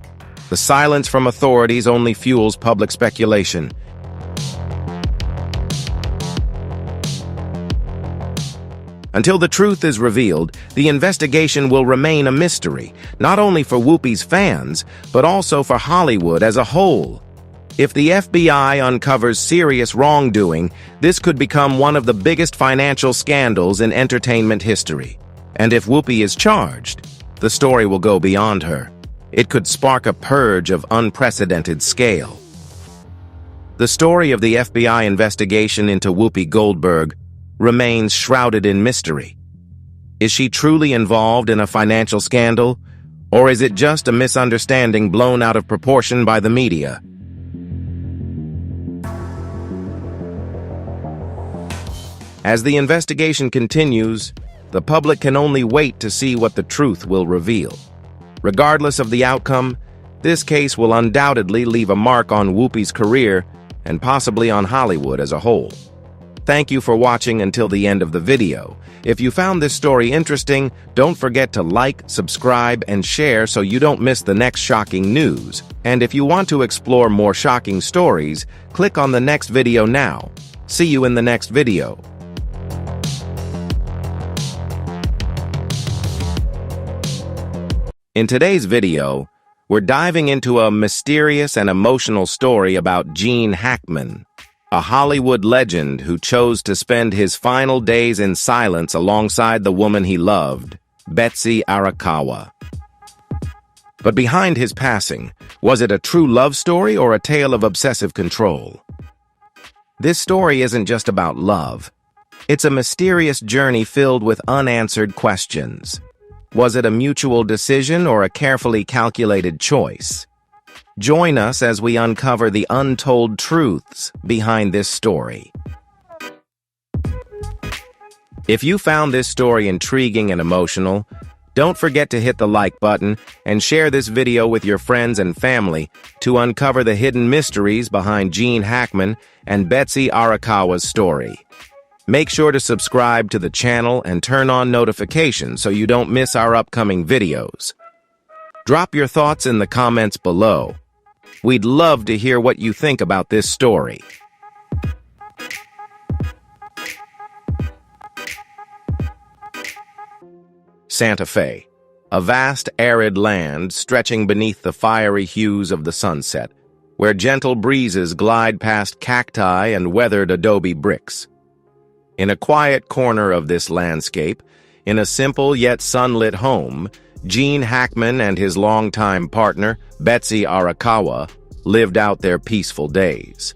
Speaker 1: The silence from authorities only fuels public speculation. Until the truth is revealed, the investigation will remain a mystery, not only for Whoopi's fans, but also for Hollywood as a whole. If the FBI uncovers serious wrongdoing, this could become one of the biggest financial scandals in entertainment history. And if Whoopi is charged, the story will go beyond her. It could spark a purge of unprecedented scale. The story of the FBI investigation into Whoopi Goldberg remains shrouded in mystery. Is she truly involved in a financial scandal, or is it just a misunderstanding blown out of proportion by the media? As the investigation continues, the public can only wait to see what the truth will reveal. Regardless of the outcome, this case will undoubtedly leave a mark on Whoopi's career and possibly on Hollywood as a whole. Thank you for watching until the end of the video. If you found this story interesting, don't forget to like, subscribe, and share so you don't miss the next shocking news. And if you want to explore more shocking stories, click on the next video now. See you in the next video. In today's video, we're diving into a mysterious and emotional story about Gene Hackman, a Hollywood legend who chose to spend his final days in silence alongside the woman he loved, Betsy Arakawa. But behind his passing, was it a true love story or a tale of obsessive control? This story isn't just about love. It's a mysterious journey filled with unanswered questions. Was it a mutual decision or a carefully calculated choice? Join us as we uncover the untold truths behind this story. If you found this story intriguing and emotional, don't forget to hit the like button and share this video with your friends and family to uncover the hidden mysteries behind Gene Hackman and Betsy Arakawa's story. Make sure to subscribe to the channel and turn on notifications so you don't miss our upcoming videos. Drop your thoughts in the comments below. We'd love to hear what you think about this story. Santa Fe, a vast arid land stretching beneath the fiery hues of the sunset, where gentle breezes glide past cacti and weathered adobe bricks. In a quiet corner of this landscape, in a simple yet sunlit home, Gene Hackman and his longtime partner, Betsy Arakawa, lived out their peaceful days.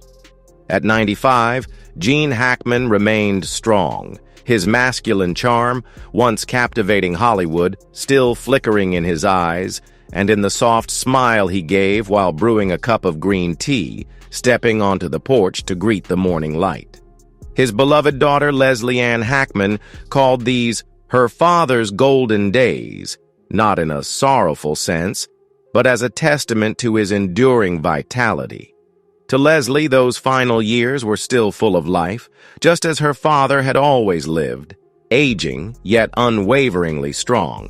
Speaker 1: At 95, Gene Hackman remained strong, his masculine charm, once captivating Hollywood, still flickering in his eyes, and in the soft smile he gave while brewing a cup of green tea, stepping onto the porch to greet the morning light. His beloved daughter, Leslie Ann Hackman, called these her father's golden days, not in a sorrowful sense, but as a testament to his enduring vitality. To Leslie, those final years were still full of life, just as her father had always lived, aging yet unwaveringly strong.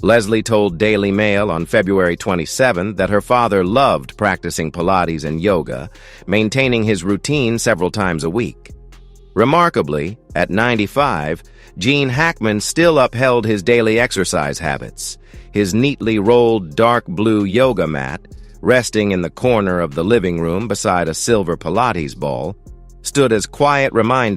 Speaker 1: Leslie told Daily Mail on February 27 that her father loved practicing Pilates and yoga, maintaining his routine several times a week. Remarkably, at 95, Gene Hackman still upheld his daily exercise habits. His neatly rolled dark blue yoga mat, resting in the corner of the living room beside a silver Pilates ball, stood as quiet reminder